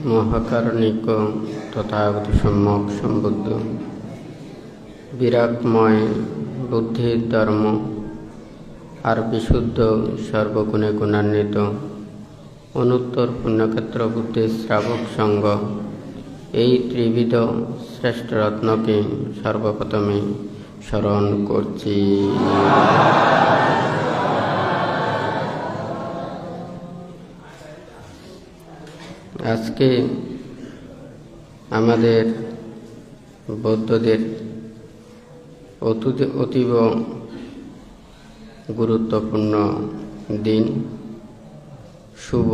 মহাকারণিক তথাগত সম্যক সম্বুদ্ধ বিরাগময় বুদ্ধির ধর্ম আর বিশুদ্ধ সর্বগুণে গুণান্বিত অনুত্তর পুণ্যক্ষেত্র বুদ্ধির শ্রাবক সঙ্গ এই ত্রিবিধ শ্রেষ্ঠ রত্নকে সর্বপ্রথমে স্মরণ করছি। আজকে আমাদের বৌদ্ধদের অতীব গুরুত্বপূর্ণ দিন, শুভ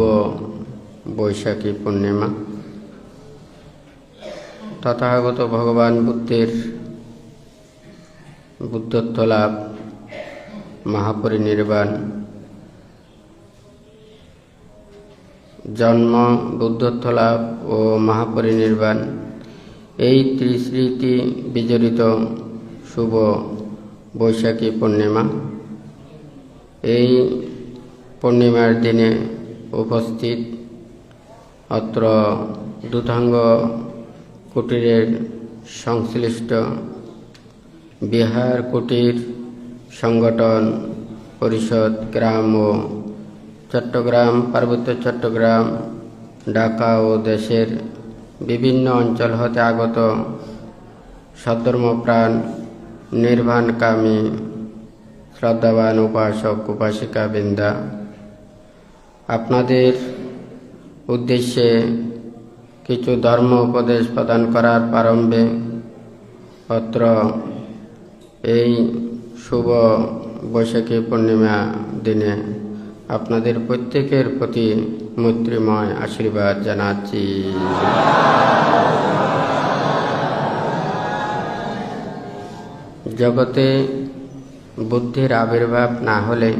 বৈশাখী পূর্ণিমা। তথাগত ভগবান বুদ্ধের বুদ্ধত্ব লাভ, মহাপরিনির্বাণ, জন্ম, বুদ্ধত্ব লাভ ও মহাপরিনির্বাণ এই ত্রিস্মৃতি বিজড়িত শুভ বৈশাখী পূর্ণিমা। এই পূর্ণিমার দিনে উপস্থিত অত্র দূতাঙ্গ কুটিরের সংশ্লিষ্ট বিহার কুটির সংগঠন পরিষদ, গ্রাম ও চট্টগ্রাম, পার্বত্য চট্টগ্রাম, ঢাকা ও দেশের বিভিন্ন অঞ্চল হতে আগত সদ্ধর্মপ্রাণ নির্বাণকামী শ্রদ্ধাবান উপাসক উপাসিকা বৃন্দা, আপনাদের উদ্দেশ্যে কিছু ধর্ম উপদেশ প্রদান করার প্রারম্ভে অত্র এই শুভ বৈশাখী পূর্ণিমা দিনে আপনাদের প্রত্যেকের প্রতি মৈত্রীময় আশীর্বাদ জানাচ্ছি। জগতে বুদ্ধির আবির্ভাব না হলে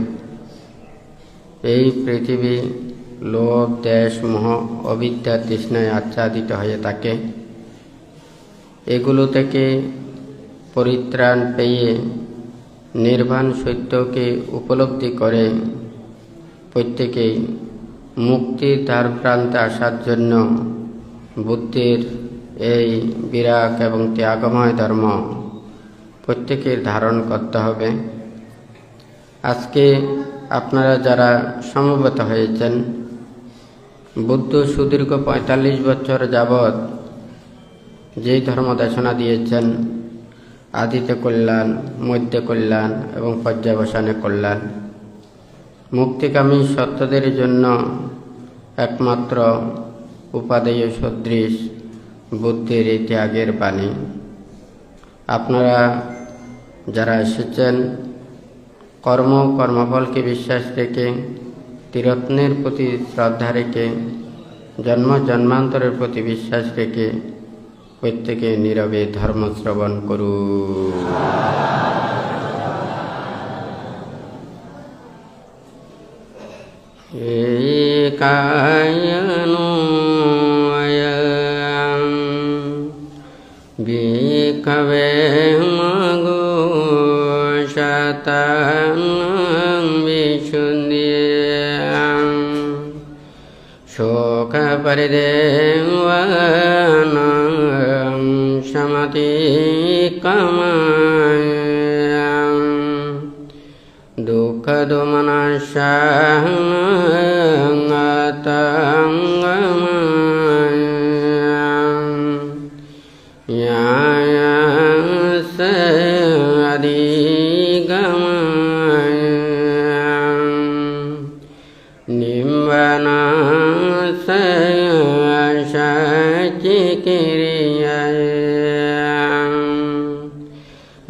এই পৃথিবী লোভ, দেশ, মোহ, অবিদ্যা, তৃষ্ণায় আচ্ছাদিত হয়ে থাকে। এগুলো থেকে পরিত্রাণ পেয়ে নির্বাণ সত্যকে উপলব্ধি করে প্রত্যেকেই মুক্তির দ্বার প্রান্তে আসার জন্য বুদ্ধের এই বিরাগ এবং ত্যাগময় ধর্ম প্রত্যেকের ধারণ করতে হবে। আজকে আপনারা যারা সমবেত হয়েছেন, বুদ্ধ সুদীর্ঘ ৪৫ বছর যাবৎ যেই ধর্ম দেশনা দিয়েছেন, আদিতে কল্যাণ, মধ্যে কল্যাণ এবং পর্যাবসানে কল্যাণ, মুক্তিকামী সত্যদের জন্য একমাত্র উপাদেয় সদৃশ বুদ্ধের এই ত্যাগের বাণী। আপনারা যারা এসেছেন, কর্মফলকে বিশ্বাস রেখে, ত্রিরত্নের প্রতি শ্রদ্ধা রেখে, জন্মান্তরের প্রতি বিশ্বাস রেখে প্রত্যেকে নীরবে ধর্ম শ্রবণ করুন। একায়নো বিকবে মগো শতাং বিশুদ্ধিয়াং শোক পরিদেবানাং সমতিক্রমাং দুঃখ দোমনাশাং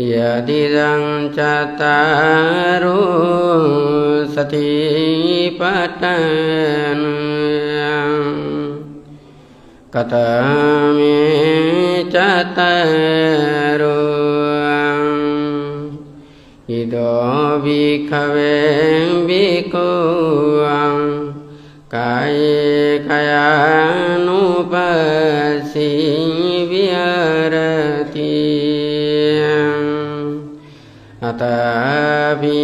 यदिदं चतारो सतिपठन् कथमे चतारो इदो भिक्खवे भिक्खु काये कायानुपस्सी विहरति अतापि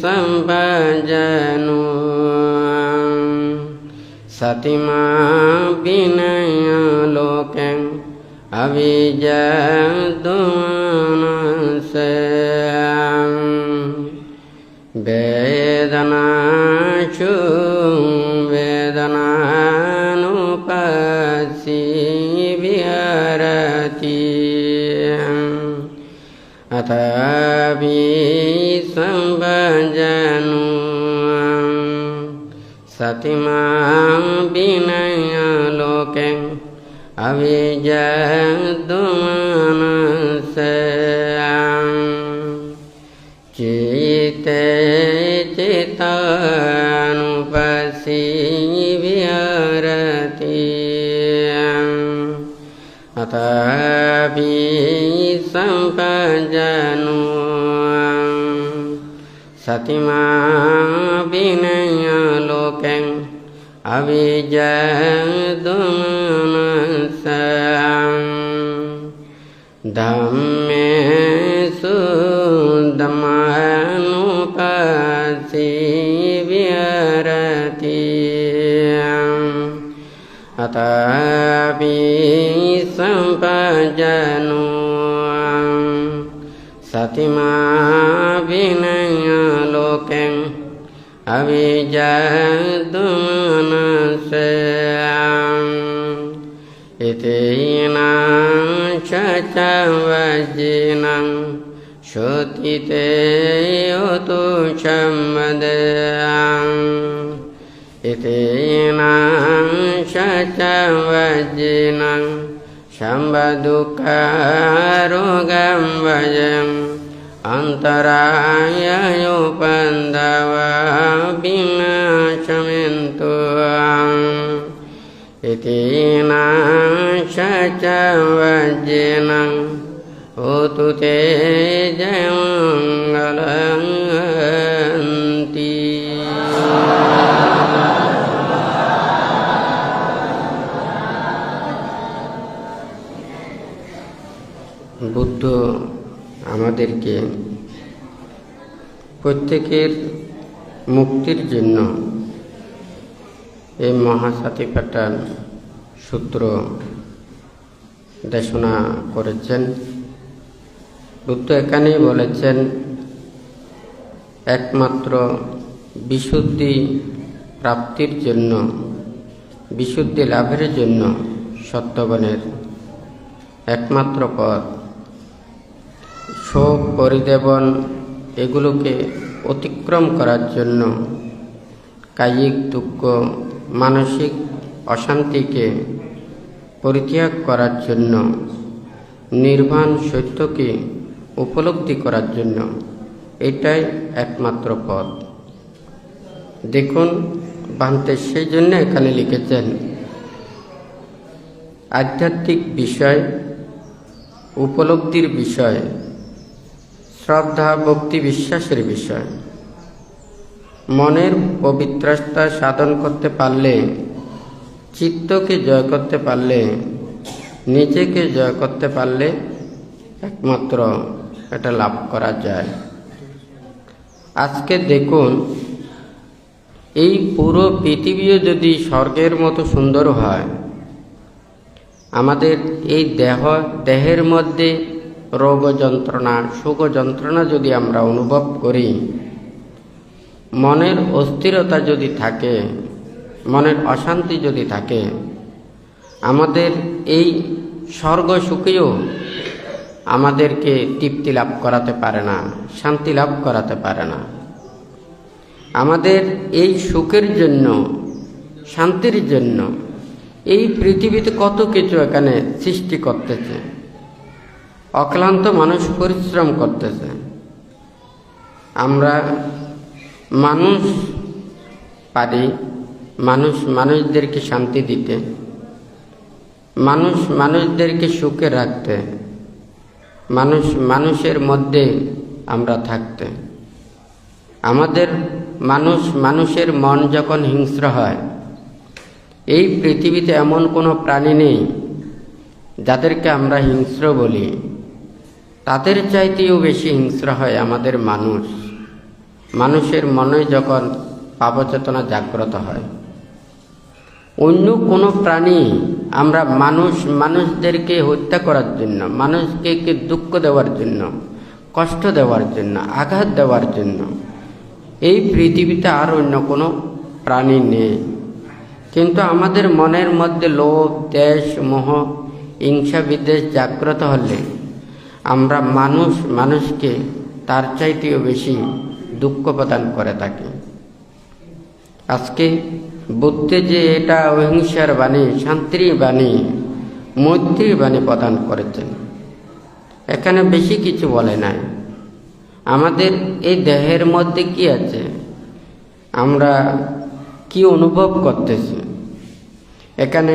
सम्पजनो सतिमा विनयलोकं अविजद्वनसे वेदनाशु वेदनानुपस्सी विहरति अथापि संभजनु सतिमां विनयलोकं अविजद्वनसे चित्ते चित्तानुपस्सी विहरति अथापि संपजनु सतिमां विनयलोकं अविजद्वनसे धम्मेषु धम्मानुपस्सी विहरति अथापि संपजनु सतिमां विनयलोकं अविजद्वनसे इतीनां चवज्जिनं श्रुतिते योतु सम्मदं इतीनां चवज्जिनं शम्बदुःखरोगं भजम् अन्तरायोपन्धवा विनाशमेन्तु इतीनां चवज्जिनं होतु ते जयमङ्गलन्ति। বুদ্ধ আমাদেরকে প্রত্যেকের মুক্তির জন্য এই মহাসাতিপাট্টান সূত্র দেশনা করেছেন। বুদ্ধ এখানেই বলেছেন একমাত্র বিশুদ্ধি প্রাপ্তির জন্য, বিশুদ্ধি লাভের জন্য সত্যগণের একমাত্র পথ শোক পরিদেবন এগুলোকে অতিক্রম করার জন্য, কায়িক দুঃখ মানসিক অশান্তিকে পরিত্যাগ করার জন্য, নির্বাণ সত্যকে উপলব্ধি করার জন্য এটাই একমাত্র পথ। দেখুন বান্তে সেই জন্য এখানে লিখেছেন আধ্যাত্মিক বিষয়, উপলব্ধির বিষয়, শ্রদ্ধা ভক্তি বিশ্বাসের বিষয়। মনের পবিত্রতা সাধন করতে পারলে, চিত্তকে জয় করতে পারলে, নিজেকে জয় করতে পারলে একমাত্র এটা লাভ করা যায়। আজকে দেখুন এই পুরো পৃথিবীও যদি স্বর্গের মতো সুন্দর হয়, আমাদের এই দেহের মধ্যে রোগ যন্ত্রণা সুখ যন্ত্রণা যদি আমরা অনুভব করি, মনের অস্থিরতা যদি থাকে, মনের অশান্তি যদি থাকে, আমাদের এই স্বর্গ সুখেও আমাদেরকে তৃপ্তি লাভ করাতে পারে না, শান্তি লাভ করাতে পারে না। আমাদের এই সুখের জন্য, শান্তির জন্য এই পৃথিবীতে কত কিছু এখানে সৃষ্টি করতেছে, অক্লান্ত মানুষ পরিশ্রম করতেছে। আমরা মানুষ পারি মানুষদেরকে শান্তি দিতে, মানুষদেরকে সুখে রাখতে, মানুষের মধ্যে আমরা থাকতে। আমাদের মানুষের মন যখন হিংস্র হয়, এই পৃথিবীতে এমন কোনো প্রাণী নেই যাদেরকে আমরা হিংস্র বলি, তাদের চাইতেও বেশি হিংস্র হয় আমাদের মানুষের মনে যখন পাপচেতনা জাগ্রত হয়। অন্য কোনো প্রাণী আমরা মানুষদেরকে হত্যা করার জন্য, মানুষকে দুঃখ দেওয়ার জন্য, কষ্ট দেওয়ার জন্য, আঘাত দেওয়ার জন্য এই পৃথিবীতে আর অন্য কোনো প্রাণী নেই। কিন্তু আমাদের মনের মধ্যে লোভ, দেশ, মোহ, হিংসা, বিদ্বেষ জাগ্রত হলে আমরা মানুষকে তার চাইতেও বেশি দুঃখ প্রদান করে থাকি। আজকে বুদ্ধে যে এটা অহিংসার বাণী, শান্তির বাণী, মৈত্রীর বাণী প্রদান করেছেন, এখানে বেশি কিছু বলে নাই। আমাদের এই দেহের মধ্যে কি আছে, আমরা কি অনুভব করতেছি, এখানে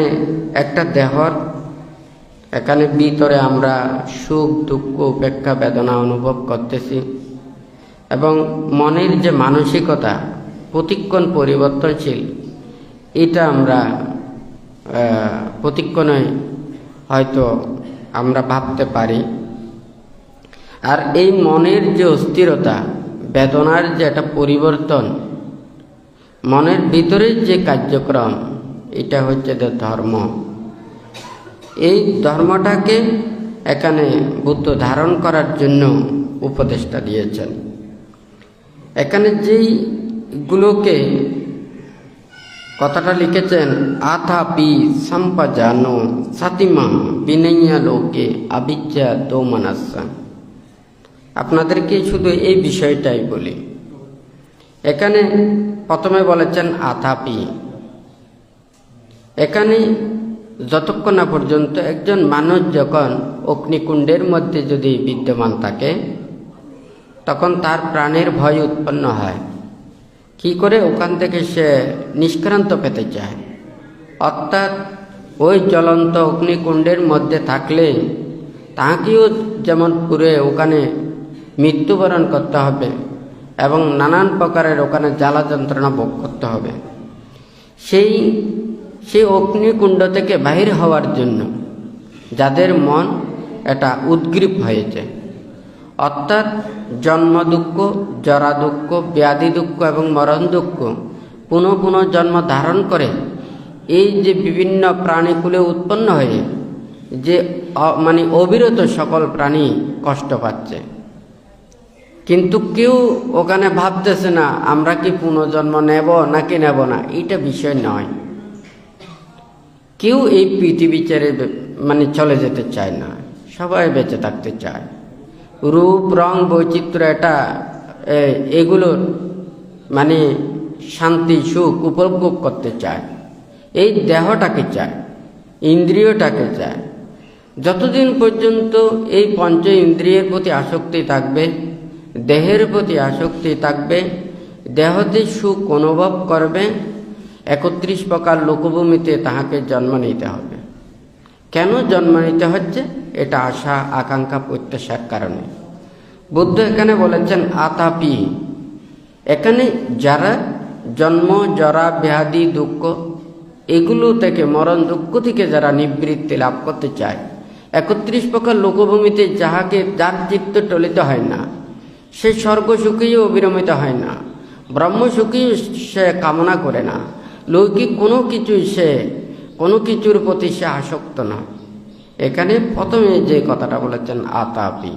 একটা দেহর এখানে ভিতরে আমরা সুখ, দুঃখ, উপেক্ষা, বেদনা অনুভব করতেছি এবং মনের যে মানসিকতা প্রতিক্ষণ পরিবর্তনশীল, এটা আমরা প্রতিক্ষণে হয়তো আমরা ভাবতে পারি। আর এই মনের যে অস্থিরতা, বেদনার যে একটা পরিবর্তন, মনের ভিতরের যে কার্যক্রম, এটা হচ্ছে যে ধর্ম। এই ধর্মটাকে এখানে বুদ্ধ ধারণ করার জন্য উপদেশটা দিয়েছেন। এখানে যেইগুলোকে কথাটা লিখেছেন, আথাপি সম্পজানো সাতিমা বিনয়া লোকে আবিজ্ঞা দোমানাসা। আপনাদেরকে শুধু এই বিষয়টাই বলি। এখানে প্রথমে বলেছেন আথাপি। এখানে যতক্ষণ না পর্যন্ত একজন মানুষ যখন অগ্নিকুণ্ডের মধ্যে যদি বিদ্যমান থাকে, তখন তার প্রাণের ভয় উৎপন্ন হয়। কি করে ওখান থেকে সে নিষ্ক্রান্ত পেতে চায়। অর্থাৎ ওই জ্বলন্ত অগ্নিকুণ্ডের মধ্যে থাকলে তাকেও যেমন পুরে ওখানে মৃত্যুবরণ করতে হবে এবং নানান প্রকারের ওখানে জ্বালা যন্ত্রণা ভোগ করতে হবে। সেই অগ্নিকুণ্ড থেকে বাহির হওয়ার জন্য যাদের মন এটা উদ্গ্রীব হয়েছে, অর্থাৎ জন্ম দুঃখ, জরা দুঃখ, ব্যাধি দুঃখ এবং মরণ দুঃখ পুনঃ পুনঃ জন্ম ধারণ করে এই যে বিভিন্ন প্রাণীকুলে উৎপন্ন হয়ে যে অবিরত সকল প্রাণী কষ্ট পাচ্ছে, কিন্তু কেউ ওখানে ভাবতেছে না আমরা কি পুনর্জন্ম নেব নাকি নেব না, এইটা বিষয় নয়। কেউ এই পৃথিবী ছেড়ে চলে যেতে চায় না, সবাই বেঁচে থাকতে চায়। রূপ, রং, বৈচিত্র্য এগুলোর শান্তি, সুখ উপভোগ করতে চায়। এই দেহটাকে চায়, ইন্দ্রিয়টাকে চায়। যতদিন পর্যন্ত এই পঞ্চ ইন্দ্রিয়ের প্রতি আসক্তি থাকবে, দেহের প্রতি আসক্তি থাকবে, দেহতে সুখ অনুভব করবে, 31 প্রকার লোকভূমিতে তাহাকে জন্ম নিতে হবে। কেন জন্ম নিতে হচ্ছে? এটা আশা, আকাঙ্ক্ষা, প্রত্যাশার কারণে। বুদ্ধ এখানে বলেছেন আতাপি। এখানে যারা জন্ম, জরা, ব্যাধি, দুঃখ এগুলো থেকে, মরণ দুঃখ থেকে যারা নিবৃত্তি লাভ করতে চায়, 31 প্রকার লোকভূমিতে যার চিত্ত টলিত হয় না, সে স্বর্গ সুখেও অবিরমিত হয় না, ব্রহ্ম সুখেও সে কামনা করে না, লৌকিক কোনো কিছুর প্রতি সে আসক্ত না। এখানে প্রথমে যে কথাটা বলেছেন আতাপি,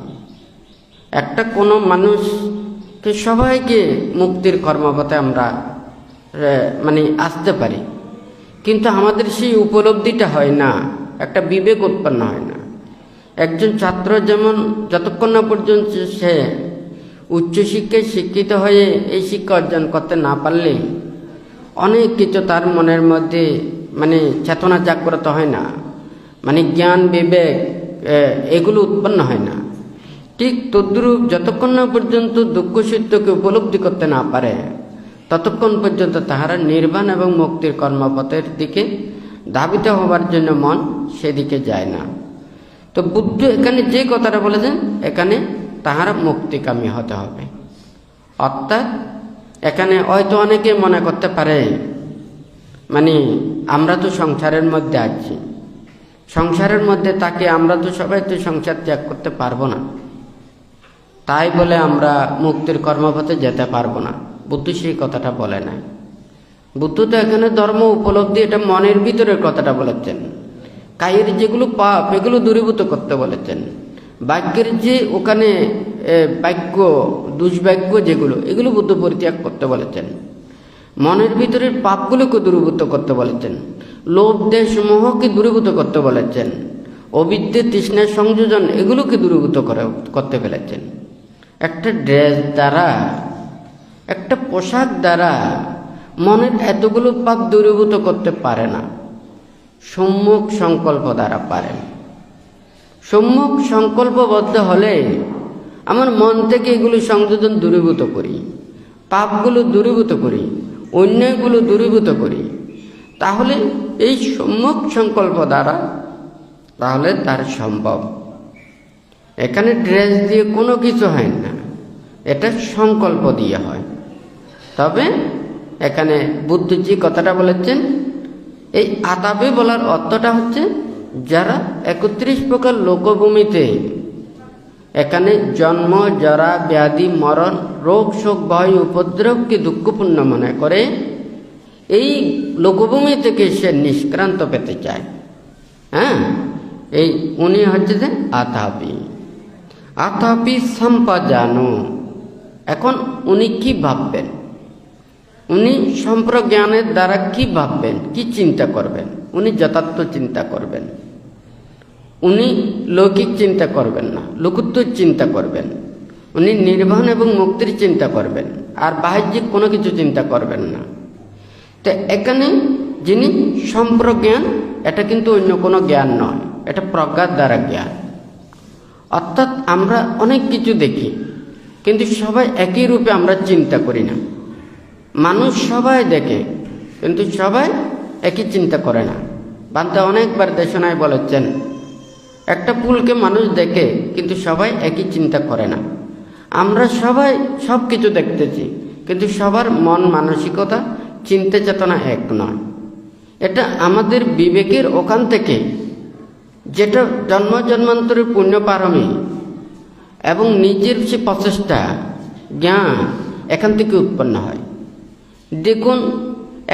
একটা কোনো মানুষকে সবাইকে মুক্তির কর্মপথে আমরা আসতে পারি, কিন্তু আমাদের সেই উপলব্ধিটা হয় না, একটা বিবেক উৎপন্ন হয় না। একজন ছাত্র যেমন যতক্ষণ না পর্যন্ত সে উচ্চশিক্ষায় শিক্ষিত হয়ে এই শিক্ষা অর্জন করতে না পারলে অনেক কিছু তার মনের মধ্যে চেতনা জাগ্রত হয় না, জ্ঞান, বিবেক এগুলো উৎপন্ন হয় না। ঠিক তদ্রূপ যতক্ষণ না পর্যন্ত দুঃখ সত্যকে উপলব্ধি করতে না পারে, ততক্ষণ পর্যন্ত তাহারা নির্বাণ এবং মুক্তির কর্মপথের দিকে ধাবিত হবার জন্য মন সেদিকে যায় না। তো বুদ্ধ এখানে যে কথাটা বলেছেন, এখানে তাহারা মুক্তিকামী হতে হবে। অর্থাৎ এখানে হয়তো অনেকে মনে করতে পারে আমরা তো সংসারের মধ্যে আছি, সংসারের মধ্যে তাকে আমরা তো সবাই তো সংসার ত্যাগ করতে পারবো না, তাই বলে আমরা মুক্তির কর্মপথে যেতে পারবো না। বুদ্ধ সেই কথাটা বলে নাই। বুদ্ধ তো এখানে ধর্ম উপলব্ধি, এটা মনের ভিতরের কথাটা বলেছেন। কায়ের যেগুলো পাপ এগুলো দূরীভূত করতে বলেছেন। বাক্যের যে ওখানে বাক্য দুষ্বাক্য যেগুলো, এগুলো বুদ্ধ পরিত্যাগ করতে বলেছেন। মনের ভিতরের পাপগুলোকে দূরীভূত করতে বলেছেন। লোভ দেশ মোহকে দূরীভূত করতে বলেছেন। অবিদ্যে তৃষ্ণার সংযোজন এগুলোকে দূরীভূত করতে ফেলেছেন। একটা ড্রেস দ্বারা, একটা পোশাক দ্বারা মনের এতগুলো পাপ দূরীভূত করতে পারে না। সম্যক সংকল্প দ্বারা পারেন। সম্যক সংকল্পবদ্ধ হলে আমার মন থেকে এগুলো সংযোজন দূরীভূত করি, পাপগুলো দূরীভূত করি, অন্যায়গুলো দূরীভূত করি, তাহলে এই সম্যক সংকল্প দ্বারা তাহলে তার সম্ভব। এখানে ড্রেস দিয়ে কোনো কিছু হয় না, এটা সংকল্প দিয়ে হয়। তবে এখানে বুদ্ধজি কথাটা বলেছেন, এই আতাপে বলার অর্থটা হচ্ছে যারা 31 প্রকার লোকভূমিতে এখানে জন্ম, জরা, ব্যাধি, মরণ, রোগ, শোক, ভয়, উপদ্রবকে দুঃখপূর্ণ মনে করে এই লোকভূমি থেকে সে নিষ্ক্রান্ত পেতে চায়। হ্যাঁ, এই উনি হচ্ছে যে আতাপি। আতাপি সম্পজানো। এখন উনি কি ভাববেন? উনি সম্প্রজ্ঞানের দ্বারা কি ভাববেন, কি চিন্তা করবেন? উনি যথার্থ চিন্তা করবেন। উনি লৌকিক চিন্তা করবেন না, লোকোত্তর চিন্তা করবেন। উনি নির্বাণ এবং মুক্তির চিন্তা করবেন, আর বাহ্যিক কোনো কিছু চিন্তা করবেন না। তো এখানে যিনি সম্প্রজ্ঞান, এটা কিন্তু অন্য কোনো জ্ঞান নয়, এটা প্রজ্ঞার দ্বারা জ্ঞান। অর্থাৎ আমরা অনেক কিছু দেখি, কিন্তু সবাই একই রূপে আমরা চিন্তা করি না। মানুষ সবাই দেখে, কিন্তু সবাই একই চিন্তা করে না। বান্তে অনেকবার দেশনায় বলেছেন, একটা ফুলকে মানুষ দেখে, কিন্তু সবাই একই চিন্তা করে না। আমরা সবাই সব কিছু দেখতেছি, কিন্তু সবার মন মানসিকতা চিন্তা চেতনা এক নয়। এটা আমাদের বিবেকের ওখান থেকে, যেটা জন্ম জন্মান্তরের পুণ্য পারমী এবং নিজের সে প্রচেষ্টা জ্ঞান এখান থেকে উৎপন্ন হয়। দেখুন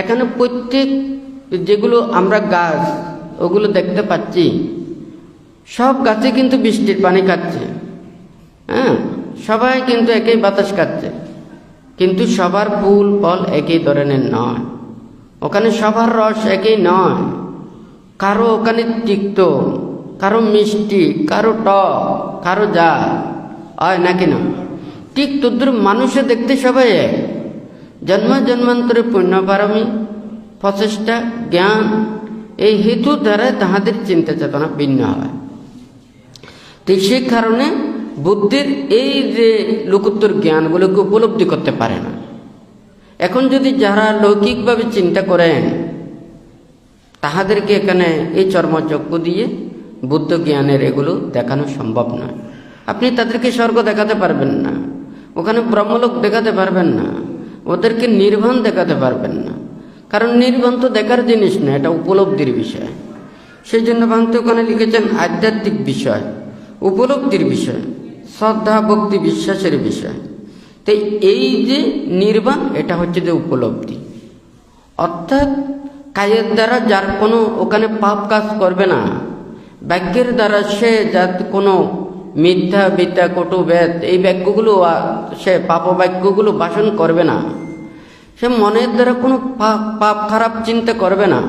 এখানে প্রত্যেক যেগুলো আমরা গাছ ওগুলো দেখতে পাচ্ছি, সব গাছে কিন্তু বৃষ্টির পানি খাচ্ছে। হ্যাঁ, সবাই কিন্তু একই বাতাস খাচ্ছে, কিন্তু সবার ফুল ফল একই ধরনের নয়। ওখানে সবার রস একই নয়। কারো ওখানে তিক্ত, কারো মিষ্টি, কারো টক, কারো যা হয় নাকি না। ঠিক তোদের মানুষে দেখতে সবাই এক। জন্ম জন্মান্তরে পুণ্য পারমী প্রচেষ্টা জ্ঞান এই হেতু দ্বারা তাহাদের চিন্তা চেতনা ভিন্ন হয়। তো সেই কারণে বুদ্ধির এই যে লোকোত্তর জ্ঞানগুলোকে উপলব্ধি করতে পারে না। এখন যদি যারা লৌকিকভাবে চিন্তা করেন, তাহাদেরকে এখানে এই চর্মচক্ষু দিয়ে বুদ্ধ জ্ঞানের এগুলো দেখানো সম্ভব নয়। আপনি তাদেরকে স্বর্গ দেখাতে পারবেন না, ওখানে ব্রহ্মলোক দেখাতে পারবেন না, ওদেরকে নির্বাণ দেখাতে পারবেন না। কারণ নির্বাণ তো দেখার জিনিস না, এটা উপলব্ধির বিষয়। সেই জন্য ভান্তে ওখানে লিখেছেন আধ্যাত্মিক বিষয়, উপলব্ধির বিষয়, শ্রদ্ধা ভক্তি বিশ্বাসের বিষয়। তাই এই যে নির্বাণ, এটা হচ্ছে যে উপলব্ধি। অর্থাৎ কায়ের দ্বারা যার কোনো ওখানে পাপ কাজ করবে না, বাক্যের দ্বারা সে যার কোনো মিথ্যা বিদ্যা কটু বেদ এই বাক্যগুলো সে পাপ বাক্যগুলো ভাষণ করবে না। সে মনের দ্বারা কোনো পাপ খারাপ চিন্তা করবে না,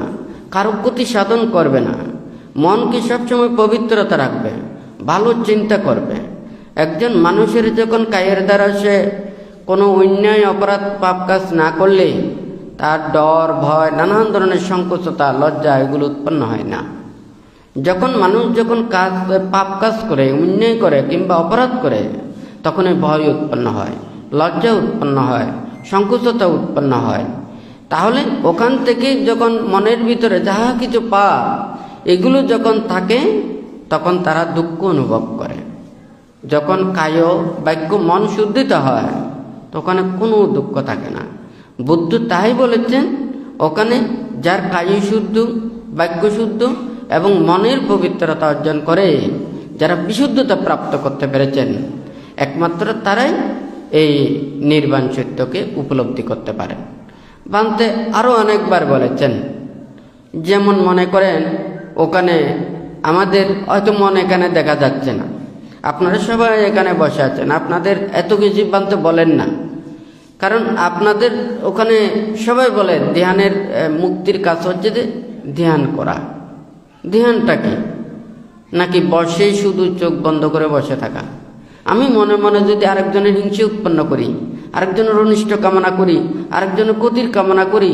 কারো ক্ষতি সাধন করবে না। মনকে সবসময় পবিত্রতা রাখবে, ভালো চিন্তা করবে। একজন মানুষের যখন কায়ের দ্বারা সে কোনো অন্যায় অপরাধ পাপ কাজ না করলে তার ডর ভয় নানান ধরনের সংকোচতা লজ্জা এগুলো উৎপন্ন হয় না। যখন মানুষ পাপ কাজ করে, অন্যায় করে কিংবা অপরাধ করে, তখন এই ভয় উৎপন্ন হয়, লজ্জা উৎপন্ন হয়, সংকোচতা উৎপন্ন হয়। তাহলে ওখান থেকে যখন মনের ভিতরে যাহা কিছু পাপ এগুলো যখন থাকে, তখন তারা দুঃখ অনুভব করে। যখন কায় বাক্য মন শুদ্ধিত হয়, তখন কোনো দুঃখ থাকে না। বুদ্ধ তাই বলেছেন, ওখানে যার কায় শুদ্ধ, বাক্য শুদ্ধ এবং মনের পবিত্রতা অর্জন করে, যারা বিশুদ্ধতা প্রাপ্ত করতে পেরেছেন, একমাত্র তারাই এই নির্বাণ সত্যকে উপলব্ধি করতে পারেন। বানতে আরও অনেকবার বলেছেন। যেমন মনে করেন ওখানে আমাদের হয়তো মন এখানে দেখা যাচ্ছে না, আপনারা সবাই এখানে বসে আছেন, আপনাদের এত কিছু বানতে বলেন না, কারণ আপনাদের ওখানে সবাই বলে ধ্যানের মুক্তির কাজ হচ্ছে যে ধ্যান করা। ধ্যানটা কি? নাকি বসেই শুধু চোখ বন্ধ করে বসে থাকা? আমি মনে মনে যদি আরেকজনের হিংসা উৎপন্ন করি, আরেকজনের অনিষ্ট কামনা করি, আরেকজনের ক্ষতির কামনা করি,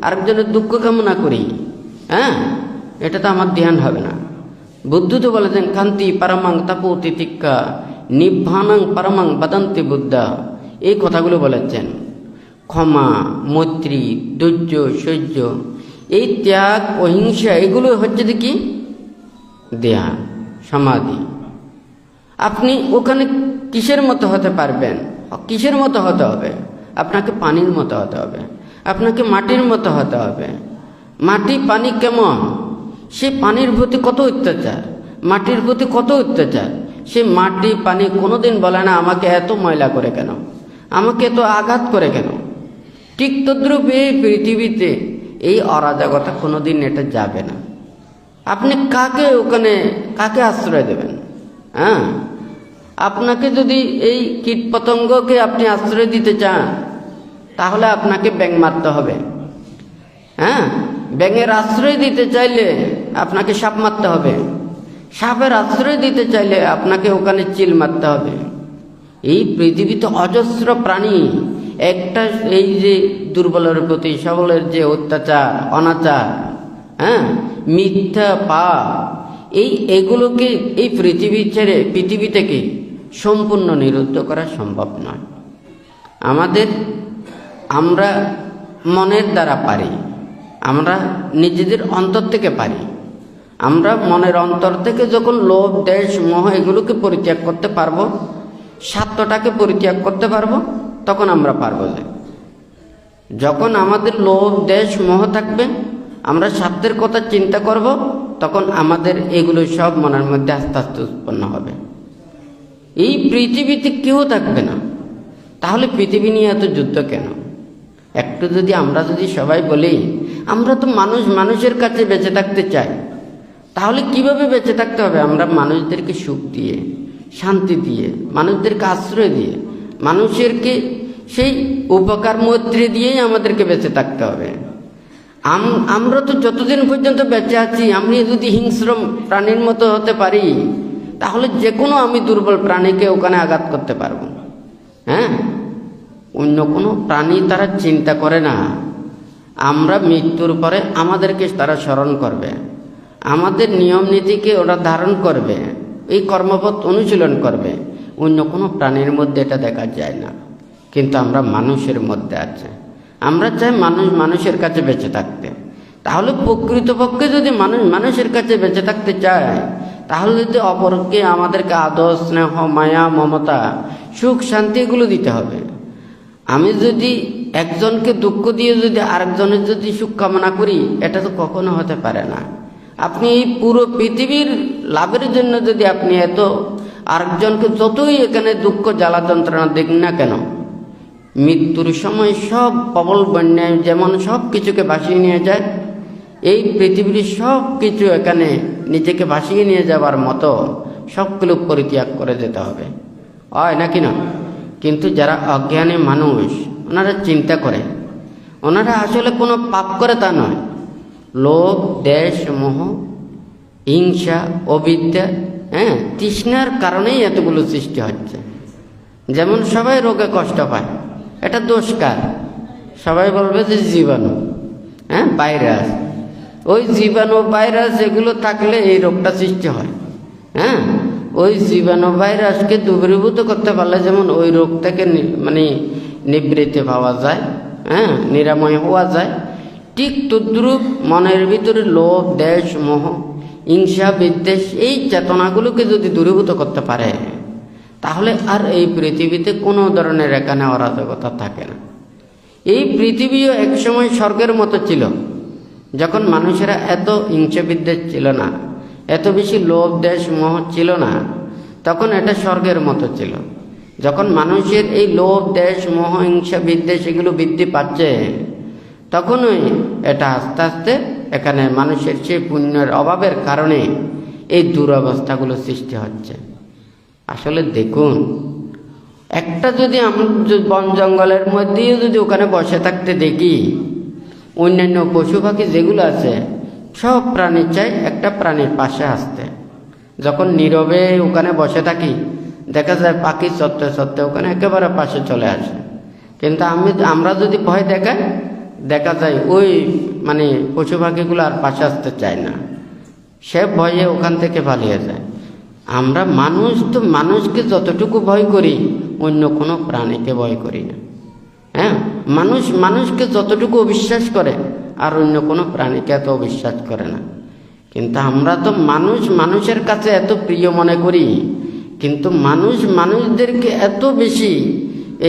আরেকজনের দুঃখ কামনা করি, হ্যাঁ, এটা তো আমার ধ্যান হবে না। বুদ্ধ তো বলেছেন কান্তি পারমাং তাপো তিতিক্ষা নিভানাং পারমাং বাদান্তি বুদ্ধা, এই কথাগুলো বলেছেন। ক্ষমা, মৈত্রী, ধৈর্য, সহ্য, এই ত্যাগ, অহিংসা, এগুলো হচ্ছে যে কি? ধ্যান, সমাধি। আপনি ওখানে কিসের মতো হতে পারবেন? কিসের মতো হতে হবে? আপনাকে পানির মতো হতে হবে, আপনাকে মাটির মতো হতে হবে। মাটি পানি কেমন? সে পানির প্রতি কত অত্যাচার, মাটির প্রতি কত অত্যাচার। সে মাটি পানি কোনোদিন বলে না আমাকে এত ময়লা করে কেন, আমাকে এত আঘাত করে কেন। ঠিক তদ্রূপ এই পৃথিবীতে এই অরাজকতা কোনোদিন এটা যাবে না। আপনি কাকে ওখানে কাকে আশ্রয় দেবেন? হ্যাঁ, আপনাকে যদি এই কীট পতঙ্গকে আপনি আশ্রয় দিতে চান, তাহলে আপনাকে ব্যাঙ মারতে হবে। হ্যাঁ, ব্যাঙের আশ্রয় দিতে চাইলে আপনাকে সাপ মারতে হবে। সাপের আশ্রয় দিতে চাইলে আপনাকে ওখানে চিল মারতে হবে। এই পৃথিবীতে অজস্র প্রাণী, একটা এই যে দুর্বলের প্রতি সবলের যে অত্যাচার, অনাচার, হ্যাঁ, মিথ্যা, পাপ, এগুলোকে এই পৃথিবী থেকে সম্পূর্ণ নিরুদ্ধ করা সম্ভব নয়। আমরা মনের দ্বারা পারি, আমরা নিজেদের অন্তর থেকে পারি। আমরা মনের অন্তর থেকে যখন লোভ, দেশ, মোহ এগুলোকে পরিত্যাগ করতে পারবো, স্বার্থটাকে পরিত্যাগ করতে পারবো, তখন আমরা পারবো। যখন আমাদের লোভ, দেশ, মোহ থাকবে, আমরা স্বার্থের কথা চিন্তা করব, তখন আমাদের এগুলো সব মনের মধ্যে আস্তে আস্তে উৎপন্ন হবে। এই পৃথিবীতে কেউ থাকবে না, তাহলে পৃথিবী নিয়ে এত যুদ্ধ কেন? একটু আমরা যদি সবাই বলি আমরা তো মানুষের কাছে বেঁচে থাকতে চাই, তাহলে কিভাবে বেঁচে থাকতে হবে? আমরা মানুষদেরকে সুখ দিয়ে, শান্তি দিয়ে, মানুষদেরকে আশ্রয় দিয়ে, মানুষেরকে সেই উপকার মৈত্রী দিয়েই আমাদেরকে বেঁচে থাকতে হবে। আমরা তো যতদিন পর্যন্ত বেঁচে আছি, আমি যদি হিংস্র প্রাণীর মতো হতে পারি, তাহলে যে কোনো আমি দুর্বল প্রাণীকে ওখানে আঘাত করতে পারবো। হ্যাঁ, অন্য কোনো প্রাণী তারা চিন্তা করে না। আমরা মৃত্যুর পরে আমাদেরকে তারা স্মরণ করবে, আমাদের নিয়ম নীতিকে ওরা ধারণ করবে, এই কর্মপথ অনুশীলন করবে। অন্য কোনো প্রাণীর মধ্যে এটা দেখা যায় না, কিন্তু আমরা মানুষের মধ্যে আছে। আমরা চাই মানুষের কাছে বেঁচে থাকতে। তাহলে প্রকৃতপক্ষে যদি মানুষের কাছে বেঁচে থাকতে চায়, তাহলে যদি অপরকে আমাদেরকে আদর, স্নেহ, মায়া, মমতা, সুখ, শান্তি এগুলো দিতে হবে। আমি যদি একজনকে দুঃখ দিয়ে যদি আরেকজনের যদি সুখ কামনা করি, এটা তো কখনো হতে পারে না। আপনি এই পুরো পৃথিবীর লাভের জন্য যদি আপনি এত আরেকজনকে যতই এখানে দুঃখ, জ্বালা, যন্ত্রণা দেন না কেন, মৃত্যুর সময় সব প্রবল বন্যায় যেমন সব কিছুকে ভাসিয়ে নিয়ে যায়, এই পৃথিবীর সব কিছু এখানে নিজেকে ভাসিয়ে নিয়ে যাবার মতো সবগুলো পরিত্যাগ করে যেতে হবে, হয় নাকি না? কিন্তু যারা অজ্ঞানী মানুষ, ওনারা চিন্তা করে, ওনারা আসলে কোনো পাপ করে তা নয়। লোভ, দেশ, মোহ, হিংসা, অবিদ্যা, হ্যাঁ, তৃষ্ণার কারণেই এতগুলো সৃষ্টি হচ্ছে। যেমন সবাই রোগে কষ্ট পায়, এটা দোষ কার? সবাই বলবে যে জীবাণু, হ্যাঁ, ভাইরাস। ওই জীবাণু, ভাইরাস এগুলো থাকলে এই রোগটা সৃষ্টি হয়। হ্যাঁ, ওই জীবাণু, ভাইরাসকে দূরীভূত করতে পারলে যেমন ওই রোগ থেকে নিবৃত্তি পাওয়া যায়, হ্যাঁ, নিরাময় হওয়া যায়, ঠিক তদ্রূপ মনের ভিতরে লোভ, দেশ, মোহ, হিংসা, বিদ্বেষ এই চেতনাগুলোকে যদি দূরীভূত করতে পারে, তাহলে আর এই পৃথিবীতে কোনো ধরনের এখানে অরাজকতা থাকে না। এই পৃথিবীও একসময় স্বর্গের মতো ছিল, যখন মানুষেরা এত হিংসা, বিদ্বেষ ছিল না, এত বেশি লোভ, দেশ, মোহ ছিল না, তখন এটা স্বর্গের মতো ছিল। যখন মানুষের এই লোভ, দেশ, মোহ, হিংসা, বিদ্বেষ এগুলো বৃদ্ধি পাচ্ছে, তখনই এটা আস্তে আস্তে এখানে মানুষের সেই পুণ্যের অভাবের কারণে এই দুরবস্থাগুলো সৃষ্টি হচ্ছে। আসলে দেখুন, একটা যদি আমরা বন জঙ্গলের মধ্যেও যদি ওখানে বসে থাকতে দেখি, অন্যান্য পশু পাখি যেগুলো আছে সব প্রাণী চাই একটা প্রাণীর পাশে আসতে। যখন নীরবে ওখানে বসে থাকি দেখা যায় পাখি সত্ত্বে সত্ত্বে ওখানে একেবারে পাশে চলে আসে। কিন্তু আমরা যদি ভয় দেখাই দেখা যায় ওই মানে পশু পাখিগুলো আর পাশে আসতে চায় না, সে ভয়ে ওখান থেকে পালিয়ে যায়। আমরা মানুষ তো মানুষকে যতটুকু ভয় করি অন্য কোনো প্রাণীকে ভয় করি না। হ্যাঁ, মানুষকে যতটুকু অবিশ্বাস করে আর অন্য কোনো প্রাণীকে এত অবিশ্বাস করে না। কিন্তু আমরা তো মানুষের কাছে এত প্রিয় মনে করি, কিন্তু মানুষদেরকে এত বেশি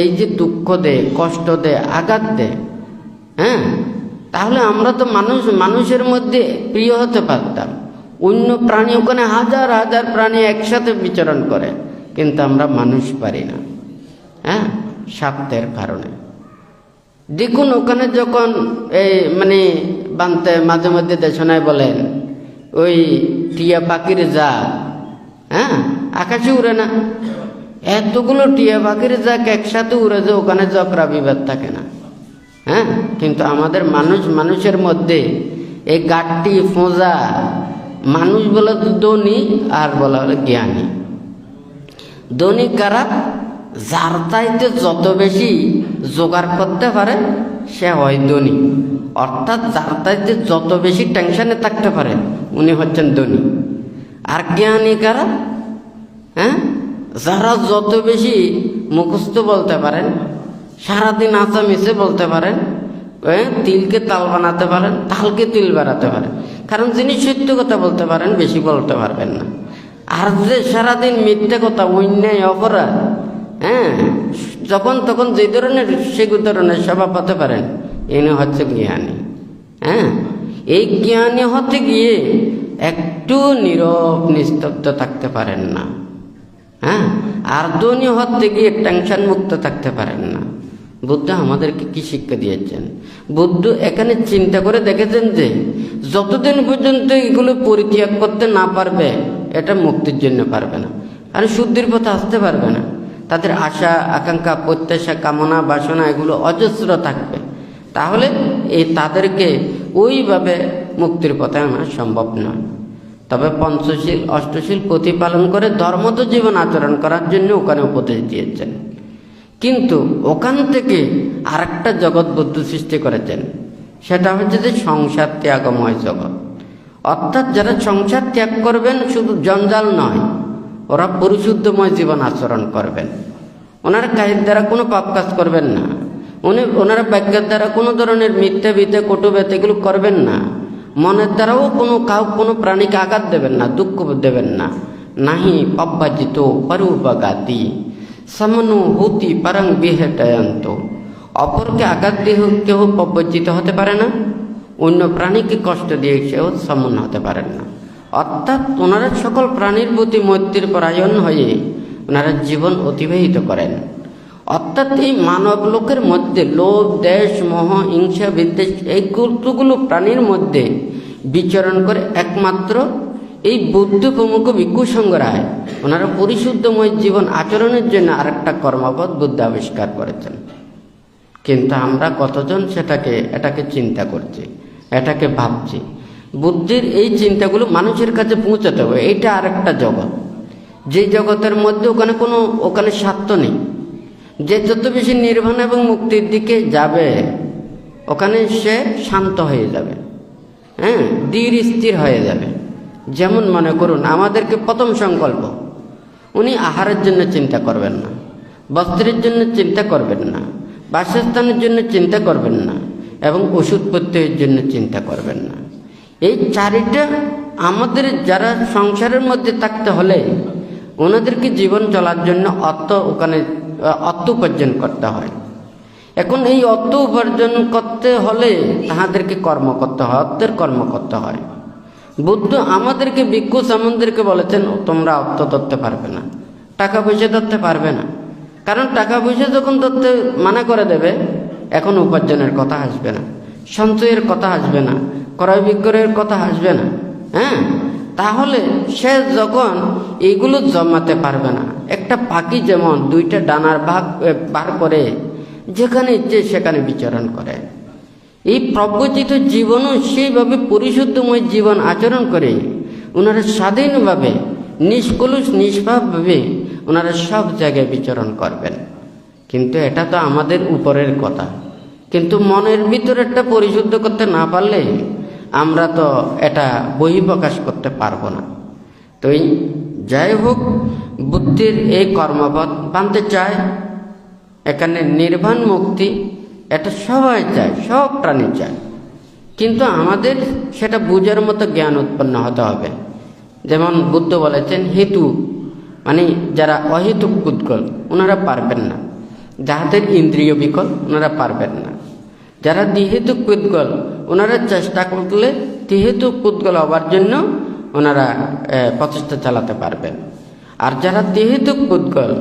এই যে দুঃখ দেয়, কষ্ট দেয়, আঘাত দেয়। হ্যাঁ, তাহলে আমরা তো মানুষের মধ্যে প্রিয় হতে পারতাম। অন্য প্রাণী ওখানে হাজার হাজার প্রাণী একসাথে বিচরণ করে, কিন্তু আমরা মানুষ পারি না। হ্যাঁ, স্বার্থের কারণে। দেখুন ওখানে যখন এই মানে বানতে মাঝে মধ্যে দেশনায় বলেন ওই টিয়া পাখির জাত, হ্যাঁ, আকাশে উড়ে না, এতগুলো টিয়া পাখির জাত একসাথে উড়ে যে ওখানে ঝগড়া বিবাদ থাকে না। হ্যাঁ, কিন্তু আমাদের মানুষের মধ্যে এই গাঠটি ফোঁজা, মানুষ বলা তো ধনী আর বলা হলো জ্ঞানী। ধনী কারা? যার চাইতে যত বেশি জোগাড় করতে পারে সে হয় ধনী, অর্থাৎ যার চাইতে যত বেশি টেনশনে থাকতে পারে উনি হচ্ছেন ধনী। আর জ্ঞানী কারা? হ্যাঁ, যারা যত বেশি মুখস্থ বলতে পারেন, সারাদিন আচামিচে বলতে পারেন, তিলকে তাল বানাতে পারেন, তালকে তিল বানাতে পারেন। কারণ যিনি সত্য কথা বলতে পারেন বেশি বলতে পারবেন না। আর যে সারাদিন মিথ্যে কথা, অন্যায়, অপরাধ, হ্যাঁ, যখন তখন যে ধরনের সে ধরনের স্বভাব হতে পারেন, ইনি হচ্ছে জ্ঞানী। হ্যাঁ, এই জ্ঞানী হতে গিয়ে একটু নীরব নিস্তব্ধ থাকতে পারেন না। হ্যাঁ, আর ধনী হতে গিয়ে টেনশন মুক্ত থাকতে পারেন না। বুদ্ধ আমাদেরকে কি শিক্ষা দিয়েছেন? বুদ্ধ এখানে চিন্তা করে দেখেছেন যে যতদিন পর্যন্ত এগুলো পরিত্যাগ করতে না পারবে এটা মুক্তির জন্য পারবে না, আর শুদ্ধির পথে আসতে পারবে না। তাদের আশা, আকাঙ্ক্ষা, প্রত্যাশা, কামনা, বাসনা এগুলো অজস্র থাকবে। তাহলে তাদেরকে ওইভাবে মুক্তির পথে আনা সম্ভব নয়। তবে পঞ্চশীল, অষ্টশীল প্রতিপালন করে ধর্মত জীবন আচরণ করার জন্য ওখানে উপদেশ দিয়েছেন। কিন্তু ওখান থেকে আরেকটা জগৎ বুদ্ধ সৃষ্টি করেছেন, সেটা হচ্ছে যে সংসার ত্যাগময় জগৎ। অর্থাৎ যারা সংসার ত্যাগ করবেন শুধু জঞ্জাল নয়, ওরা পরিশুদ্ধময় জীবন আচরণ করবেন। ওনারা কাজের দ্বারা কোনো পাপ কাজ করবেন না, ওনারা বাক্যের দ্বারা কোনো ধরনের মিথ্যা বিতে কটুবেত এগুলো করবেন না। মনের দ্বারাও কোনো প্রাণীকে আঘাত দেবেন না, দুঃখ দেবেন না। নাহি পব্বাজিত পরুপগাতি সমনু হুতি পরং বিহেটয়ন্ত। অপরকে আঘাত দিয়ে কেউ পব্বজিত হতে পারে না, অন্য প্রাণীকে কষ্ট দিয়ে সেও সমন হতে পারেন না। অর্থাৎ ওনারা সকল প্রাণীর প্রতি মৈত্রীর পরায়ণ হয়ে ওনারা জীবন অতিবাহিত করেন। অর্থাৎ এই মানব লোকের মধ্যে লোভ, দেশ, মোহ, হিংসা, বিদ্বেষ এই গুরুত্বগুলো প্রাণীর মধ্যে বিচরণ করে একমাত্র এই বুদ্ধ প্রমুখ ভিক্ষু সংঘরায় ওনারা পরিশুদ্ধময় জীবন আচরণের জন্য আরেকটা কর্মপথ বুদ্ধ আবিষ্কার করেছেন। কিন্তু আমরা কতজন এটাকে চিন্তা করছি, এটাকে ভাবছি। বুদ্ধির এই চিন্তাগুলো মানুষের কাছে পৌঁছাতে হবে। এইটা আরেকটা জগৎ, যে জগতের মধ্যে ওখানে স্বার্থ নেই। যে যত বেশি নির্বাণ এবং মুক্তির দিকে যাবে ওখানে সে শান্ত হয়ে যাবে, হ্যাঁ, ধীর স্থির হয়ে যাবে। যেমন মনে করুন আমাদেরকে প্রথম সংকল্প, উনি আহারের জন্য চিন্তা করবেন না, বস্ত্রের জন্য চিন্তা করবেন না, বাসস্থানের জন্য চিন্তা করবেন না, এবং ওষুধ প্রত্যয়ের জন্য চিন্তা করবেন না। এই চারিটা আমাদের যারা সংসারের মধ্যে থাকতে হলে ওনাদেরকে জীবন চলার জন্য অর্থ উপার্জন করতে হয়। এখন এই অর্থ উপার্জন করতে হলে তাহাদেরকে কর্ম করতে হয়, অর্থের কর্ম করতে হয়। বুদ্ধ আমাদেরকে, ভিক্ষু সামনদেরকে বলেছেন তোমরা অর্থ ধরতে পারবে না, টাকা পয়সা ধরতে পারবে না। কারণ টাকা পয়সা যখন ধরতে মানা করে দেবে এখন উপার্জনের কথা আসবে না। সঞ্চয়ের কথা আসবে না, ক্রয় বিক্রয়ের কথা আসবে না। হ্যাঁ, তাহলে সে যখন এইগুলো জমাতে পারবে না, একটা পাখি যেমন দুইটা ডানার বার করে যেখানে ইচ্ছে সেখানে বিচরণ করে, এই প্রজ্ঞচিত জীবনও সেইভাবে পরিশুদ্ধময় জীবন আচরণ করে ওনারা স্বাধীনভাবে নিষ্কলুষ নিষ্পাপভাবে ওনারা সব জায়গায় বিচরণ করবেন। কিন্তু এটা তো আমাদের উপরের কথা, কিন্তু মনের ভিতরেরটা পরিশুদ্ধ করতে না পারলে আমরা তো এটা বহিঃপ্রকাশ করতে পারবো না। তো যাই হোক, বুদ্ধির এই কর্মপথ বানতে চায়, এখানে নির্বাণ মুক্তি এটা সবাই চায়, সব প্রাণী চায়, কিন্তু আমাদের সেটা বুঝার মতো জ্ঞান উৎপন্ন হতে হবে। যেমন বুদ্ধ বলেছেন হেতু মানে যারা অহেতুক পুদ্গল ওনারা পারবেন না, যাহাদের ইন্দ্রিয় বিকল ওনারা পারবেন না, যারা দ্বিহেতুক পুদ্গল ওনারা চেষ্টা করলে দ্বিহেতুক পুদ্গল হওয়ার জন্য ওনারা প্রচেষ্টা চালাতে পারবেন। আর যারা দ্বিহেতুক পুদ্গল